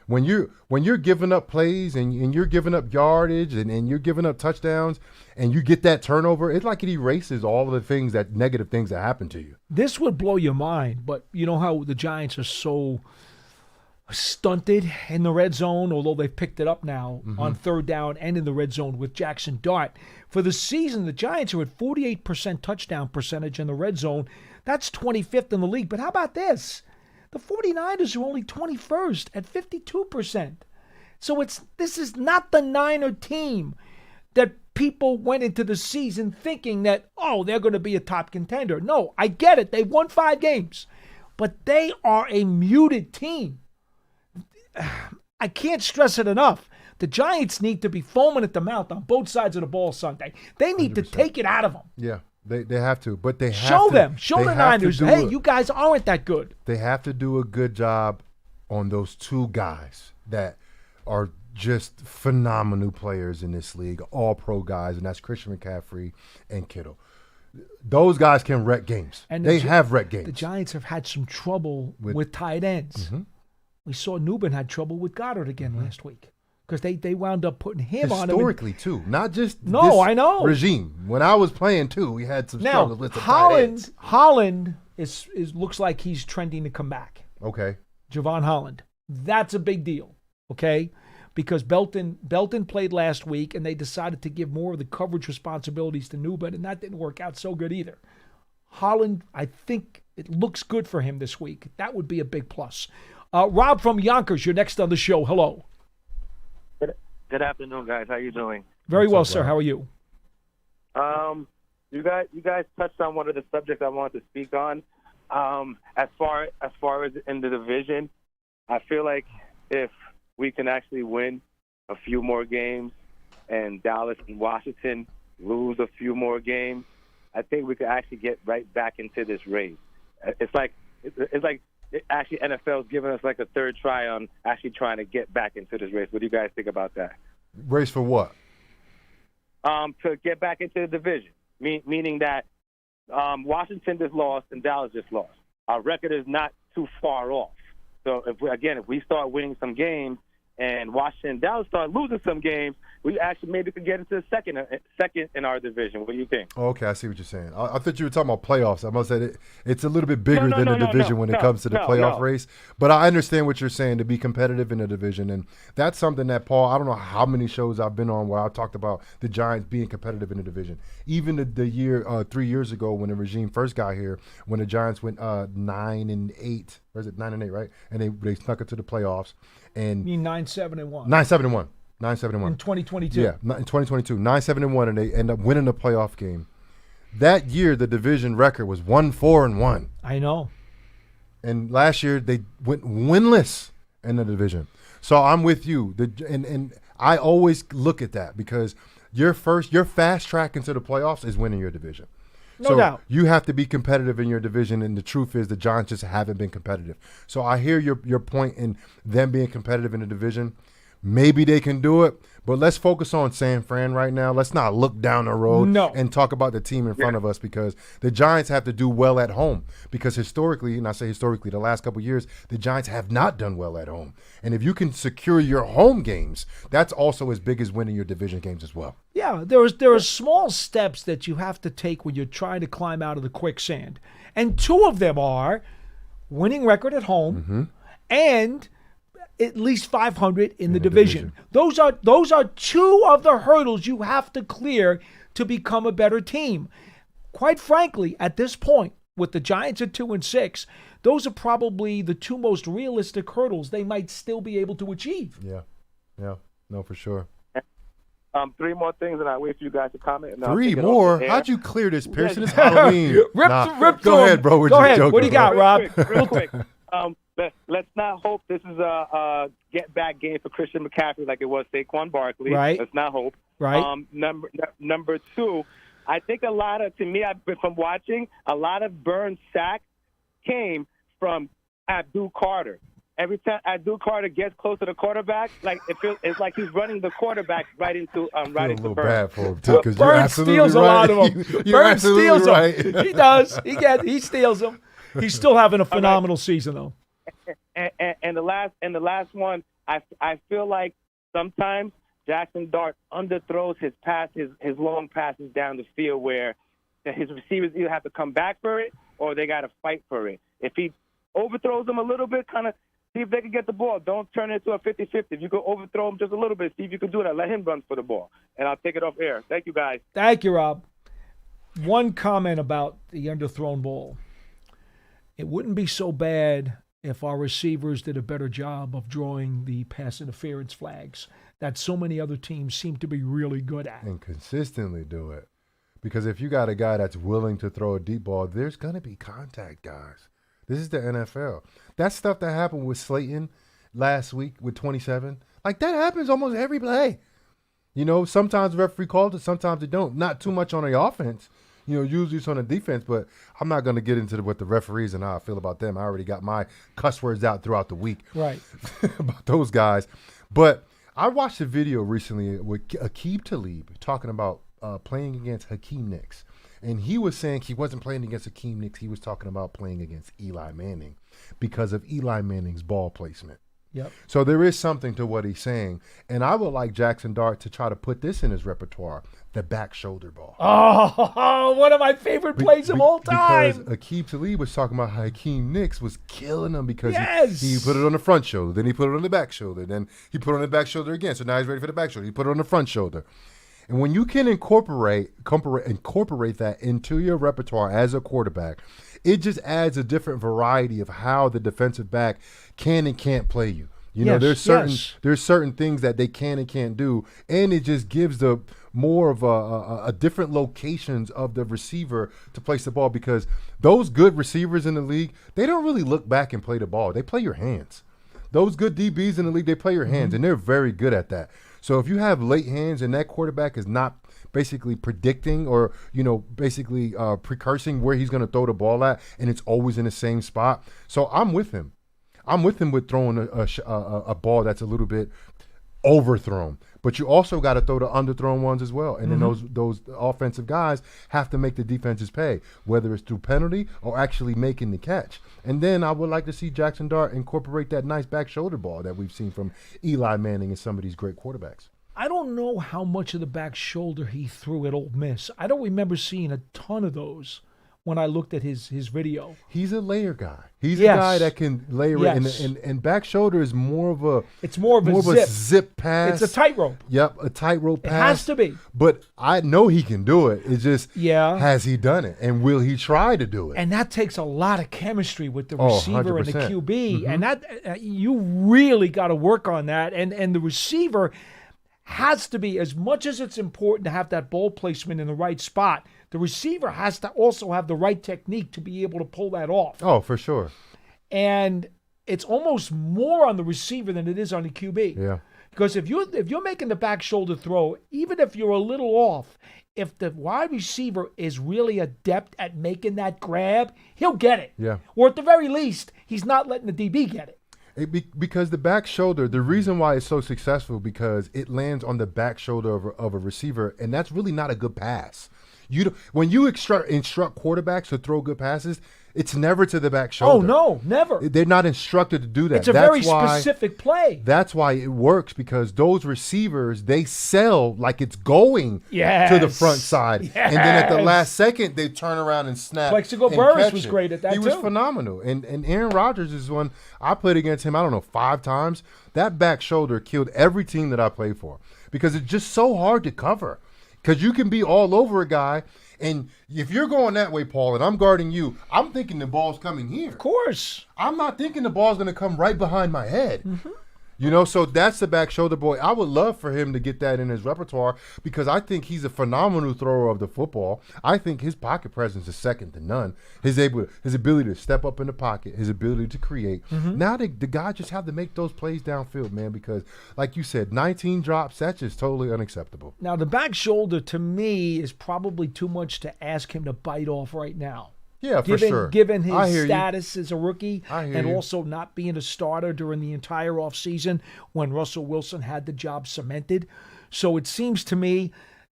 When you're giving up plays and you're giving up yardage and you're giving up touchdowns and you get that turnover, it's like it erases all of the negative things that happen to you. This would blow your mind, but you know how the Giants are so stunted in the red zone, although they've picked it up now on 3rd down and in the red zone with Jackson Dart. For the season, the Giants are at 48% touchdown percentage in the red zone. That's 25th in the league. But how about this? The 49ers are only 21st at 52%. So this is not the Niner team that people went into the season thinking that, oh, they're going to be a top contender. No, I get it. They've won 5 games, but they are a muted team. I can't stress it enough. The Giants need to be foaming at the mouth on both sides of the ball Sunday. They need 100%. To take it out of them. Yeah, they have to. But they have show to. Them. Show the Niners, hey, you guys aren't that good. They have to do a good job on those 2 guys that are just phenomenal players in this league, all pro guys, and that's Christian McCaffrey and Kittle. Those guys can wreck games. And they have wrecked games. The Giants have had some trouble with tight ends. Mm-hmm. We saw Newman had trouble with Goddard again last week because they wound up putting him on him. Historically, too. Not just I know. regime. When I was playing, too, we had some struggles with the tight ends. Holland is looks like he's trending to come back. Okay. Javon Holland. That's a big deal, okay? Because Belton played last week, and they decided to give more of the coverage responsibilities to Newman, and that didn't work out so good either. Holland, I think it looks good for him this week. That would be a big plus. Rob from Yonkers, you're next on the show. Hello. Good afternoon, guys. How you doing? Very well, sir. How are you? You guys touched on one of the subjects I wanted to speak on. As far as in the division, I feel like if we can actually win a few more games and Dallas and Washington lose a few more games, I think we could actually get right back into this race. It's like actually NFL's giving us like a third try on actually trying to get back into this race. What do you guys think about that? Race for what? To get back into the division, meaning that Washington just lost and Dallas just lost. Our record is not too far off. So if we start winning some games and Washington and Dallas start losing some games, we actually maybe could get into the second in our division. What do you think? Oh, okay, I see what you're saying. I thought you were talking about playoffs. I must say it's a little bit bigger than a division when it comes to the playoff race. But I understand what you're saying, to be competitive in a division. And that's something that, Paul, I don't know how many shows I've been on where I've talked about the Giants being competitive in a division. Even the year 3 years ago when the regime first got here, when the Giants went 9-8. Or is it 9-8, right? And they snuck it to the playoffs. And you mean 9-7-1. 9-7-1. 9-7-1. In 2022. Yeah, in 2022. 9-7-1, and they end up winning the playoff game. That year, the division record was 1-4-1. I know. And last year, they went winless in the division. So I'm with you. And I always look at that because your fast track into the playoffs is winning your division. No doubt. You have to be competitive in your division, and the truth is the Giants just haven't been competitive. So I hear your point in them being competitive in the division. Maybe they can do it, but let's focus on San Fran right now. Let's not look down the road and talk about the team in front of us, because the Giants have to do well at home. Because historically, and I say historically, the last couple of years, the Giants have not done well at home. And if you can secure your home games, that's also as big as winning your division games as well. Yeah, there are small steps that you have to take when you're trying to climb out of the quicksand. And 2 of them are winning record at home and at least 500 in the division. Those are 2 of the hurdles you have to clear to become a better team. Quite frankly, at this point, with the Giants at 2-6, those are probably the 2 most realistic hurdles they might still be able to achieve. Yeah, no, for sure. 3 more things, and I wait for you guys to comment. 3 more? How'd you clear this, Pearson? It's Halloween. Rip Go ahead, bro. We're Go just ahead. joking, What do you got, Rob? Real quick. Let's not hope this is a get-back game for Christian McCaffrey like it was Saquon Barkley. Right. Let's not hope. Right. Number 2, I think from watching, a lot of Burns' sacks came from Abdul Carter. Every time Abdul Carter gets close to the quarterback, it's like he's running the quarterback right into right into Burns. Bad for him too, because Burns steals right. a lot of them. Burns steals right. them. He does. He steals them. He's still having a phenomenal season though. And the last one, I feel like sometimes Jackson Dart underthrows his long passes down the field, where his receivers either have to come back for it or they got to fight for it. If he overthrows them a little bit, kind of see if they can get the ball. Don't turn it into a 50-50. If you could overthrow him just a little bit, see if you can do that. Let him run for the ball. And I'll take it off air. Thank you, guys. Thank you, Rob. One comment about the underthrown ball. It wouldn't be so bad if our receivers did a better job of drawing the pass interference flags that so many other teams seem to be really good at. And consistently do it. Because if you got a guy that's willing to throw a deep ball, there's going to be contact, guys. This is the NFL. That stuff that happened with Slayton last week with 27, like that happens almost every play. You know, sometimes the referee calls it, sometimes they don't. Not too much on the offense. You know, usually it's on the defense, but I'm not going to get into what the referees and how I feel about them. I already got my cuss words out throughout the week about those guys. But I watched a video recently with Aqib Talib talking about playing against Hakeem Nicks. And he was saying he wasn't playing against Hakeem Nicks. He was talking about playing against Eli Manning because of Eli Manning's ball placement. Yep. So there is something to what he's saying. And I would like Jackson Dart to try to put this in his repertoire, the back shoulder ball. Oh, one of my favorite plays of all time. Because Aqib Talib was talking about how Hakeem Nicks was killing him because Yes. he put it on the front shoulder, then he put it on the back shoulder, then he put it on the back shoulder again. So now he's ready for the back shoulder. He put it on the front shoulder. And when you can incorporate that into your repertoire as a quarterback, it just adds a different variety of how the defensive back can and can't play you. You know, there's certain things that they can and can't do, and it just gives the more of a different locations of the receiver to place the ball, because those good receivers in the league, they don't really look back and play the ball. They play your hands. Those good DBs in the league, they play your hands, and they're very good at that. So if you have late hands and that quarterback is not basically predicting or, you know, basically precursing where he's going to throw the ball at, and it's always in the same spot. So I'm with him. I'm with him with throwing a ball that's a little bit overthrown. But you also got to throw the underthrown ones as well. And then those offensive guys have to make the defenses pay, whether it's through penalty or actually making the catch. And then I would like to see Jackson Dart incorporate that nice back shoulder ball that we've seen from Eli Manning and some of these great quarterbacks. I don't know how much of the back shoulder he threw at Ole Miss. I don't remember seeing a ton of those when I looked at his video. He's a layer guy. He's a guy that can layer it. And back shoulder is more of a zip pass. It's a tightrope. Yep, a tightrope pass. It has to be. But I know he can do it. It's just, has he done it? And will he try to do it? And that takes a lot of chemistry with the receiver and the 100%. QB. And that you really got to work on that. And the receiver has to be, as much as it's important to have that ball placement in the right spot, the receiver has to also have the right technique to be able to pull that off. Oh, for sure. And it's almost more on the receiver than it is on the QB. Yeah. Because if you're making the back shoulder throw, even if you're a little off, if the wide receiver is really adept at making that grab, he'll get it. Yeah. Or at the very least, he's not letting the DB get it. Because the back shoulder, the reason why it's so successful, because it lands on the back shoulder of a receiver, and that's really not a good pass. When you instruct quarterbacks to throw good passes, it's never to the back shoulder. Oh, no, never. They're not instructed to do that. It's a very specific play. That's why it works, because those receivers, they sell like it's going to the front side. Yes. And then at the last second, they turn around and snap. Plexico Burris was great at that, He was phenomenal. And Aaron Rodgers is one. I played against him, I don't know, 5 times. That back shoulder killed every team that I played for, because it's just so hard to cover. Because you can be all over a guy, and if you're going that way, Paul, and I'm guarding you, I'm thinking the ball's coming here. Of course. I'm not thinking the ball's going to come right behind my head. You know, so that's the back shoulder boy. I would love for him to get that in his repertoire, because I think he's a phenomenal thrower of the football. I think his pocket presence is second to none. His ability to step up in the pocket, his ability to create. Now the guy just have to make those plays downfield, man, because like you said, 19 drops, that's just totally unacceptable. Now the back shoulder, to me, is probably too much to ask him to bite off right now. Yeah, for sure. Given his status as a rookie and you. also not being a starter during the entire offseason when Russell Wilson had the job cemented. So it seems to me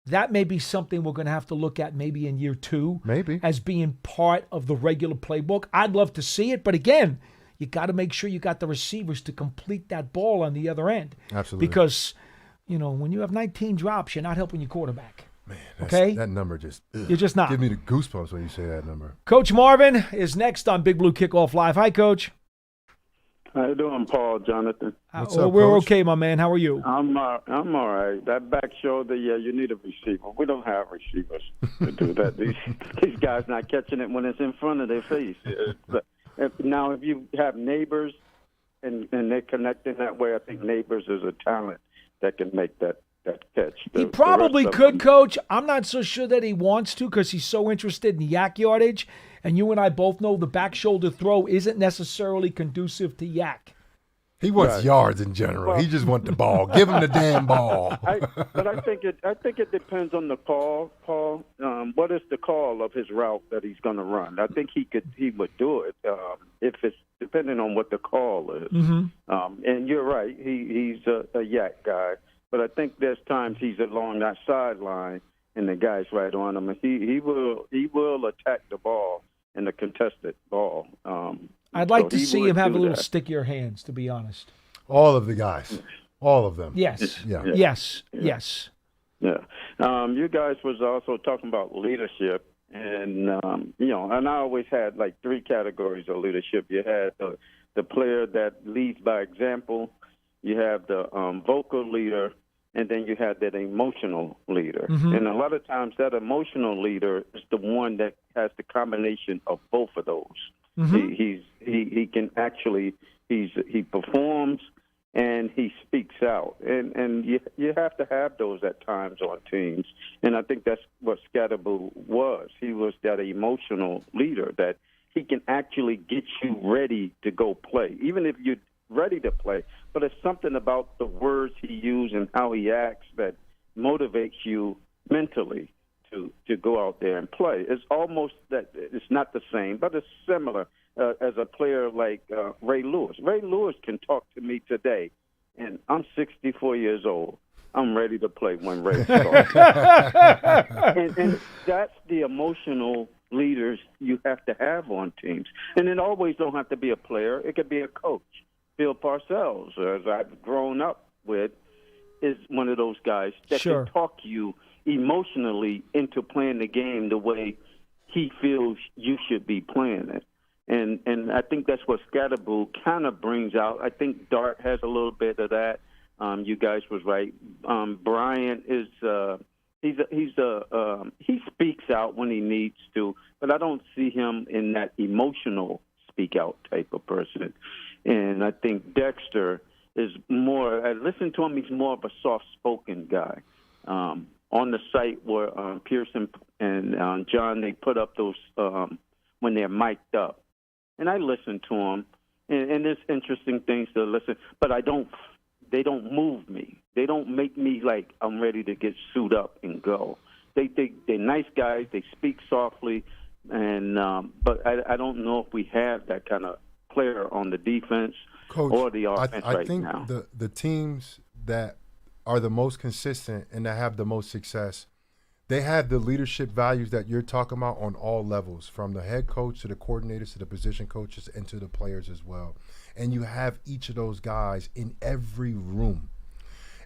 that may be something we're going to have to look at maybe in year 2. Maybe. As being part of the regular playbook. I'd love to see it. But again, you got to make sure you got the receivers to complete that ball on the other end. Absolutely. Because, you know, when you have 19 drops, you're not helping your quarterback. Man, that number just you're just not. Give me the goosebumps when you say that number. Coach Marvin is next on Big Blue Kickoff Live. Hi, Coach. How you doing, Paul, Jonathan? What's up, we're Coach? okay, my man. How are you? I'm all right. That back shoulder, you need a receiver. We don't have receivers to do that. These guys not catching it when it's in front of their face. Now, if you have neighbors and they connect in that way, I think neighbors is a talent that can make that catch. He probably could, Coach. I'm not so sure that he wants to because he's so interested in yak yardage. And you and I both know the back shoulder throw isn't necessarily conducive to yak. He wants yards in general. He just wants the ball. Give him the damn ball. But I think it depends on the call, Paul. What is the call of his route that he's going to run? I think he would do it if it's depending on what the call is. Mm-hmm. And you're right. He's a yak guy. But I think there's times he's along that sideline and the guy's right on him. And he will attack the ball in the contested ball. I'd like to see him have a little stickier hands, to be honest. All of the guys. All of them. Yes. Yeah. Yes. Yeah. You guys was also talking about leadership. And, and I always had like 3 categories of leadership. You had the player that leads by example. You have the vocal leader, and then you have that emotional leader. Mm-hmm. And a lot of times that emotional leader is the one that has the combination of both of those. Mm-hmm. He can actually he performs and he speaks out, and you have to have those at times on teams. And I think that's what Scatterboo was. He was that emotional leader that he can actually get you ready to go play, even if you're ready to play. But it's something about the words he uses and how he acts that motivates you mentally to go out there and play. It's almost that it's not the same, but it's similar as a player like Ray Lewis. Ray Lewis can talk to me today, and I'm 64 years old. I'm ready to play when Ray starts. and that's the emotional leaders you have to have on teams. And it always don't have to be a player. It could be a coach. Bill Parcells, as I've grown up with, is one of those guys that can talk you emotionally into playing the game the way he feels you should be playing it. And I think that's what Scatterboo kind of brings out. I think Dart has a little bit of that. You guys was right. Brian is he speaks out when he needs to, but I don't see him in that emotional speak out type of person. And I think Dexter is more, I listen to him, he's more of a soft-spoken guy. On the site where Pearson and John, they put up those when they're mic'd up. And I listen to them, and there's interesting things to listen, but they don't move me. They don't make me like I'm ready to get suit up and go. They're nice guys, they speak softly, and but I don't know if we have that kind of player on the defense Coach, or the offense I right think now. the teams that are the most consistent and that have the most success, they have the leadership values that you're talking about on all levels, from the head coach to the coordinators to the position coaches and to the players as well. And you have each of those guys in every room.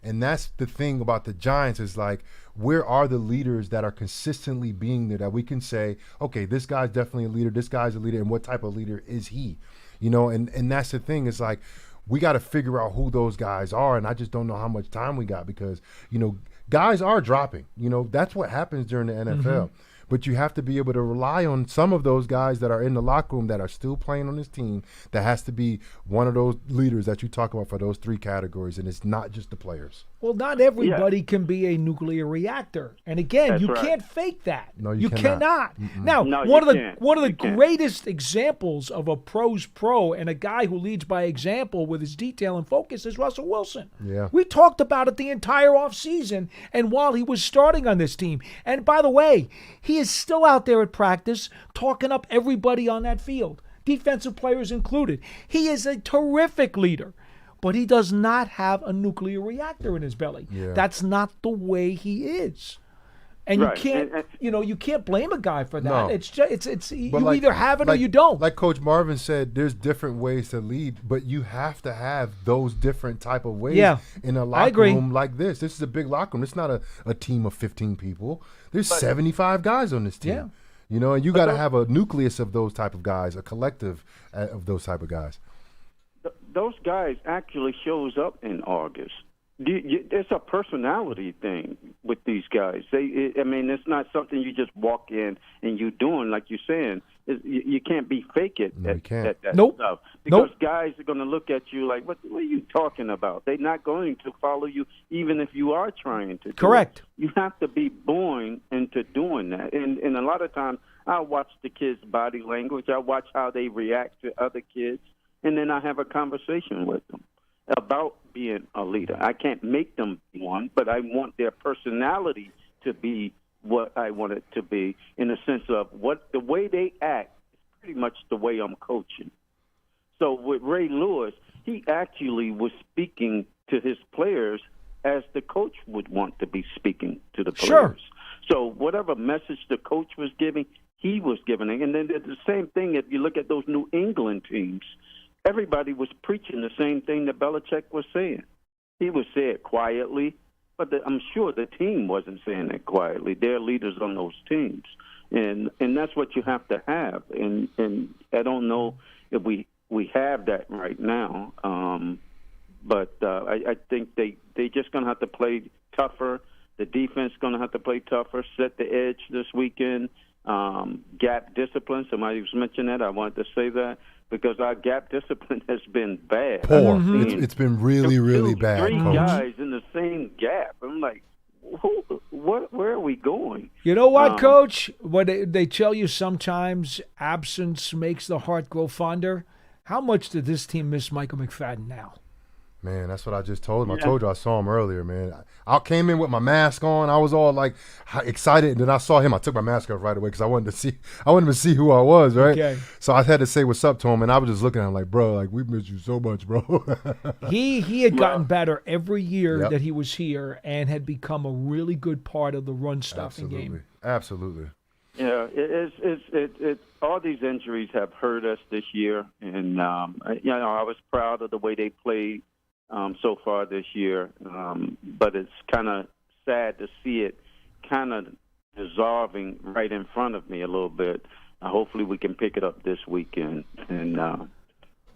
And that's the thing about the Giants is like, where are the leaders that are consistently being there that we can say, okay, this guy's definitely a leader, this guy's a leader, and what type of leader is he? And that's the thing. It's like, we got to figure out who those guys are, and I just don't know how much time we got because, guys are dropping. That's what happens during the NFL. Mm-hmm. But you have to be able to rely on some of those guys that are in the locker room that are still playing on this team. That has to be one of those leaders that you talk about for those 3 categories, and it's not just the players. Well, not everybody can be a nuclear reactor, and again, you can't fake that. No, you cannot. Now, one of the greatest examples of a pro's pro and a guy who leads by example with his detail and focus is Russell Wilson. Yeah, we talked about it the entire offseason, and while he was starting on this team, and by the way, he is still out there at practice talking up everybody on that field, defensive players included. He is a terrific leader. But he does not have a nuclear reactor in his belly. Yeah. That's not the way he is. And you can't, you can't blame a guy for that. No. It's just, you either have it or you don't. Like Coach Marvin said, there's different ways to lead, but you have to have those different type of ways in a locker room like this. This is a big locker room. It's not a team of 15 people. There's 75 guys on this team. Yeah. And you got to have a nucleus of those type of guys, a collective of those type of guys. Those guys actually shows up in August. It's a personality thing with these guys. It's not something you just walk in and you're doing, like you're saying. You can't be fake it. No, you can't. At that Nope. stuff. Because Nope. guys are going to look at you like, what are you talking about? They're not going to follow you, even if you are trying to. Correct. You have to be born into doing that. And a lot of times, I watch the kids' body language. I watch how they react to other kids, and then I have a conversation with them about being a leader. I can't make them be one, but I want their personality to be what I want it to be, in the sense of what the way they act is pretty much the way I'm coaching. So with Ray Lewis, he actually was speaking to his players as the coach would want to be speaking to the players. Sure. So whatever message the coach was giving, he was giving it. And then the same thing, if you look at those New England teams, everybody was preaching the same thing that Belichick was saying. He would say it quietly, but I'm sure the team wasn't saying it quietly. They're leaders on those teams, and that's what you have to have. And I don't know if we have that right now, but I think they just going to have to play tougher. The defense going to have to play tougher, set the edge this weekend. Gap discipline. Somebody was mentioning that. I wanted to say that because our gap discipline has been bad. Poor. It's been really, really bad. Three Coach. guys in the same gap. I'm like, where are we going? You know what, Coach? What they tell you sometimes, absence makes the heart grow fonder. How much did this team miss Michael McFadden now? Man, that's what I just told him. Yeah. I told you I saw him earlier, man. I came in with my mask on. I was all like excited, and then I saw him. I took my mask off right away because I wanted to see who I was, right? Okay. So I had to say what's up to him, and I was just looking at him like, bro, like we miss you so much, bro. He had gotten better every year Yep. that he was here and had become a really good part of the run stuffing game. Absolutely. Yeah, it's all these injuries have hurt us this year, and I was proud of the way they played so far this year, but it's kind of sad to see it kind of dissolving right in front of me a little bit. Hopefully we can pick it up this weekend, and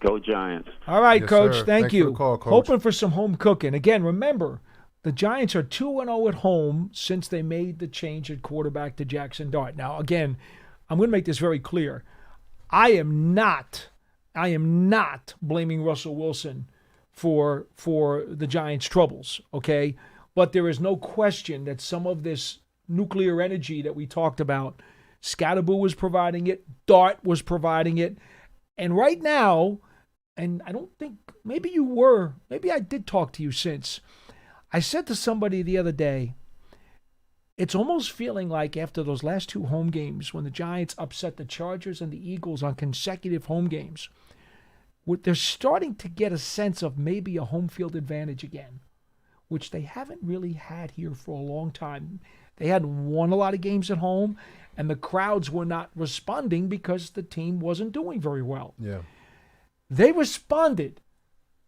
go Giants. All right, Yes, Coach. sir. Thank Thanks you. for the call, Coach. Hoping for some home cooking. Again, remember, the Giants are 2-0 at home since they made the change at quarterback to Jackson Dart. Now, again, I'm going to make this very clear. I am not blaming Russell Wilson for the Giants' troubles, okay? But there is no question that some of this nuclear energy that we talked about, Scatterboo was providing it, Dart was providing it, and right now, and I don't think, maybe I did talk to you since, I said to somebody the other day, it's almost feeling like after those last two home games when the Giants upset the Chargers and the Eagles on consecutive home games, they're starting to get a sense of maybe a home field advantage again, which they haven't really had here for a long time. They hadn't won a lot of games at home, and the crowds were not responding because the team wasn't doing very well. Yeah. They responded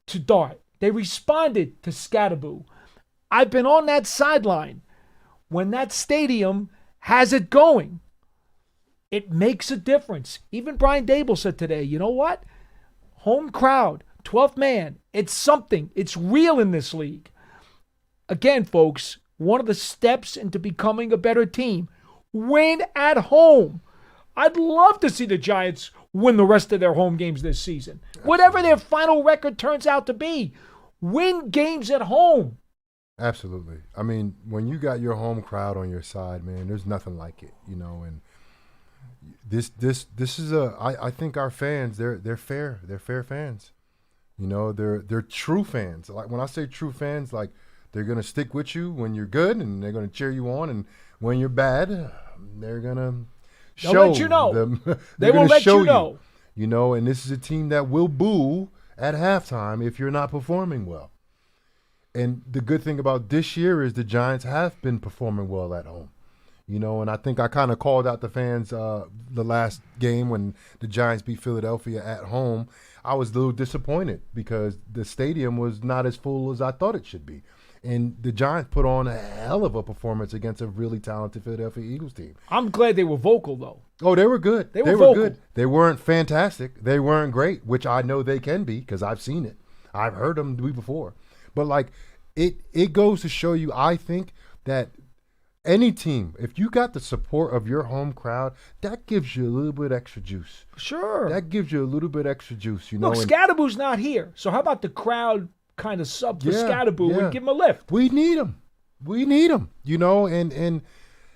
to Dart. They responded to Scatterboo. I've been on that sideline. When that stadium has it going, it makes a difference. Even Brian Dable said today, you know what? Home crowd, 12th man, it's something. It's real in this league. Again, folks, one of the steps into becoming a better team, win at home. I'd love to see the Giants win the rest of their home games this season. Whatever their final record turns out to be, win games at home. Absolutely. I mean, when you got your home crowd on your side, man, there's nothing like it, you know. And this is I think our fans, they're fair fans, you know. They're true fans. Like when I say true fans, like they're gonna stick with you when you're good, and they're gonna cheer you on, and when you're bad, they're gonna show. They'll let you know. Them, They will let you know. You know, and this is a team that will boo at halftime if you're not performing well. And the good thing about this year is the Giants have been performing well at home. You know, and I think I kind of called out the fans the last game when the Giants beat Philadelphia at home. I was a little disappointed because the stadium was not as full as I thought it should be. And the Giants put on a hell of a performance against a really talented Philadelphia Eagles team. I'm glad they were vocal, though. Oh, they were good. They were vocal. Good. They weren't fantastic. They weren't great, which I know they can be because I've seen it. I've heard them do before. But, like, it goes to show you, I think, that any team, if you got the support of your home crowd, that gives you a little bit extra juice. Sure. That gives you a little bit extra juice, you know. Look, Scadaboo's not here. So how about the crowd kind of sub for Scadaboo and give him a lift? We need him. You know, and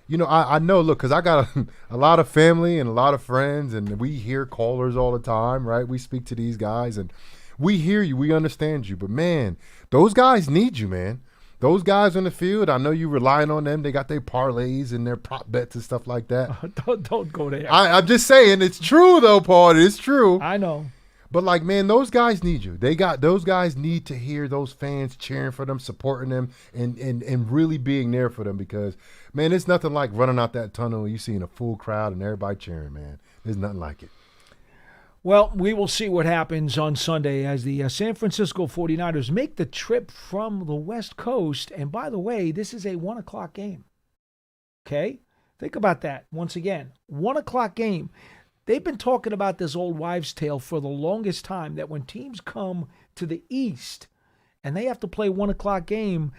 you know, I know, look, because I got a lot of family and a lot of friends, and we hear callers all the time, right? We speak to these guys, and we hear you. We understand you. But, man, those guys need you, man. Those guys on the field, I know you relying on them. They got their parlays and their prop bets and stuff like that. Don't go there. I'm just saying, it's true, though, Paul. It's true. I know. But, like, man, those guys need you. Those guys need to hear those fans cheering for them, supporting them, and really being there for them because, man, it's nothing like running out that tunnel and you seeing a full crowd and everybody cheering, man. There's nothing like it. Well, we will see what happens on Sunday as the San Francisco 49ers make the trip from the West Coast. And by the way, this is a 1 o'clock game. Okay? Think about that once again. 1 o'clock game. They've been talking about this old wives' tale for the longest time that when teams come to the East and they have to play 1 o'clock game,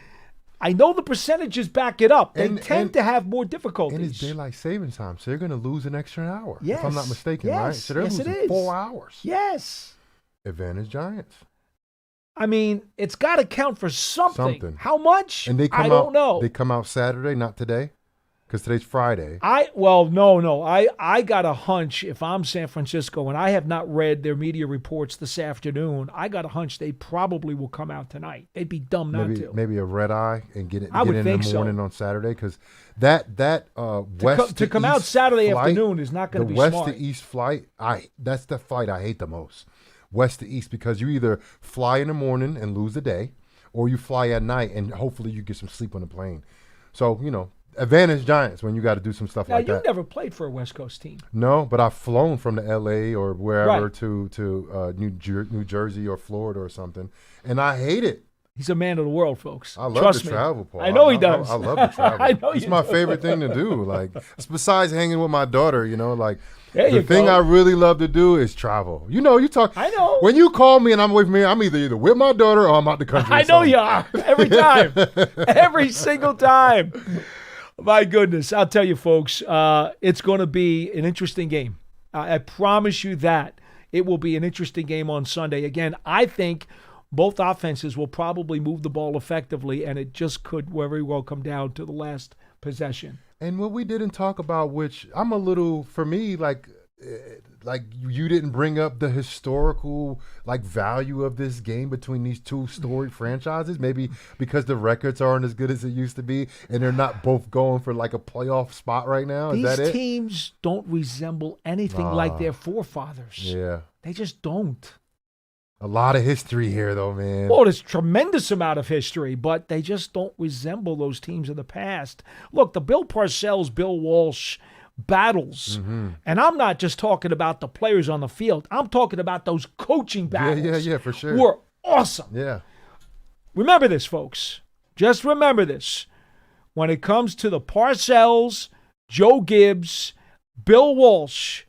I know the percentages back it up. They tend to have more difficulties. And it's daylight savings time, so they're going to lose an extra hour, yes. if I'm not mistaken, right? So they're losing 4 hours. Yes. Advantage Giants. I mean, it's got to count for something. How much? And I don't know. They come out Saturday, not today, because today's Friday. No. I got a hunch if I'm San Francisco, and I have not read their media reports this afternoon, I got a hunch they probably will come out tonight. They'd be dumb not to. Maybe a red eye and get in the morning on Saturday, because that west to come out Saturday afternoon is not going to be smart. The west to east flight, that's the flight I hate the most. West to east, because you either fly in the morning and lose the day, or you fly at night and hopefully you get some sleep on the plane. So, you know, advantage Giants when you got to do some stuff like that. Now, you never played for a West Coast team. No, but I've flown from the L.A. or wherever to New Jersey or Florida or something, and I hate it. He's a man of the world, folks. I love to travel, Paul. I know he does. I love to travel. I know it's my favorite thing to do. Like, besides hanging with my daughter, you know, like the thing I really love to do is travel. You know, you talk. I know. When you call me and I'm with me, I'm either with my daughter or I'm out the country. I know you are. Every time. Every single time. My goodness. I'll tell you, folks, it's going to be an interesting game. I promise you that. It will be an interesting game on Sunday. Again, I think both offenses will probably move the ball effectively, and it just could very well come down to the last possession. And what we didn't talk about, which I'm a little, for me, like you didn't bring up the historical value of this game between these two storied franchises, maybe because the records aren't as good as it used to be, and they're not both going for like a playoff spot right now. Is that it? These teams don't resemble anything like their forefathers. Yeah. They just don't. A lot of history here, though, man. Well, there's a tremendous amount of history, but they just don't resemble those teams of the past. Look, the Bill Parcells, Bill Walsh battles, and I'm not just talking about the players on the field. I'm talking about those coaching battles. Yeah, for sure. Were awesome. Yeah. Remember this, folks. Just remember this. When it comes to the Parcells, Joe Gibbs, Bill Walsh,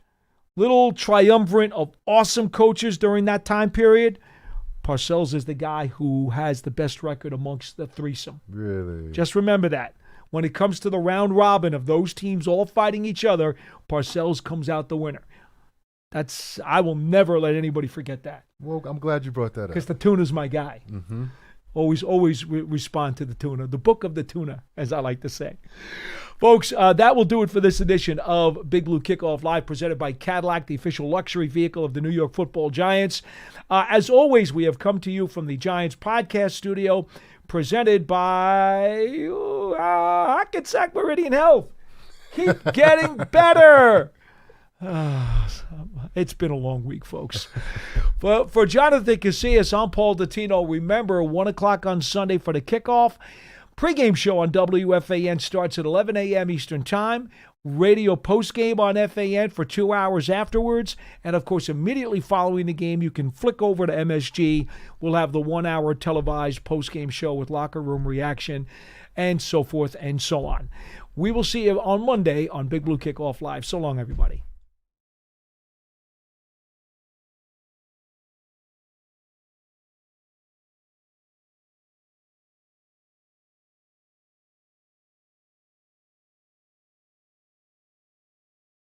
little triumvirate of awesome coaches during that time period, Parcells is the guy who has the best record amongst the threesome. Really? Just remember that. When it comes to the round robin of those teams all fighting each other, Parcells comes out the winner. I will never let anybody forget that. Well, I'm glad you brought that up. Because the tuna's my guy. Mm-hmm. Always respond to the tuna. The book of the tuna, as I like to say. Folks, that will do it for this edition of Big Blue Kickoff Live, presented by Cadillac, the official luxury vehicle of the New York Football Giants. As always, we have come to you from the Giants podcast studio, presented by Hackensack Meridian Health. Keep getting better. It's been a long week, folks. For Jonathan Casillas, I'm Paul Dottino. Remember, 1 o'clock on Sunday for the kickoff. Pre-game show on WFAN starts at 11 a.m. Eastern Time. Radio post-game on FAN for 2 hours afterwards. And, of course, immediately following the game, you can flick over to MSG. We'll have the 1 hour televised post-game show with locker room reaction and so forth and so on. We will see you on Monday on Big Blue Kickoff Live. So long, everybody.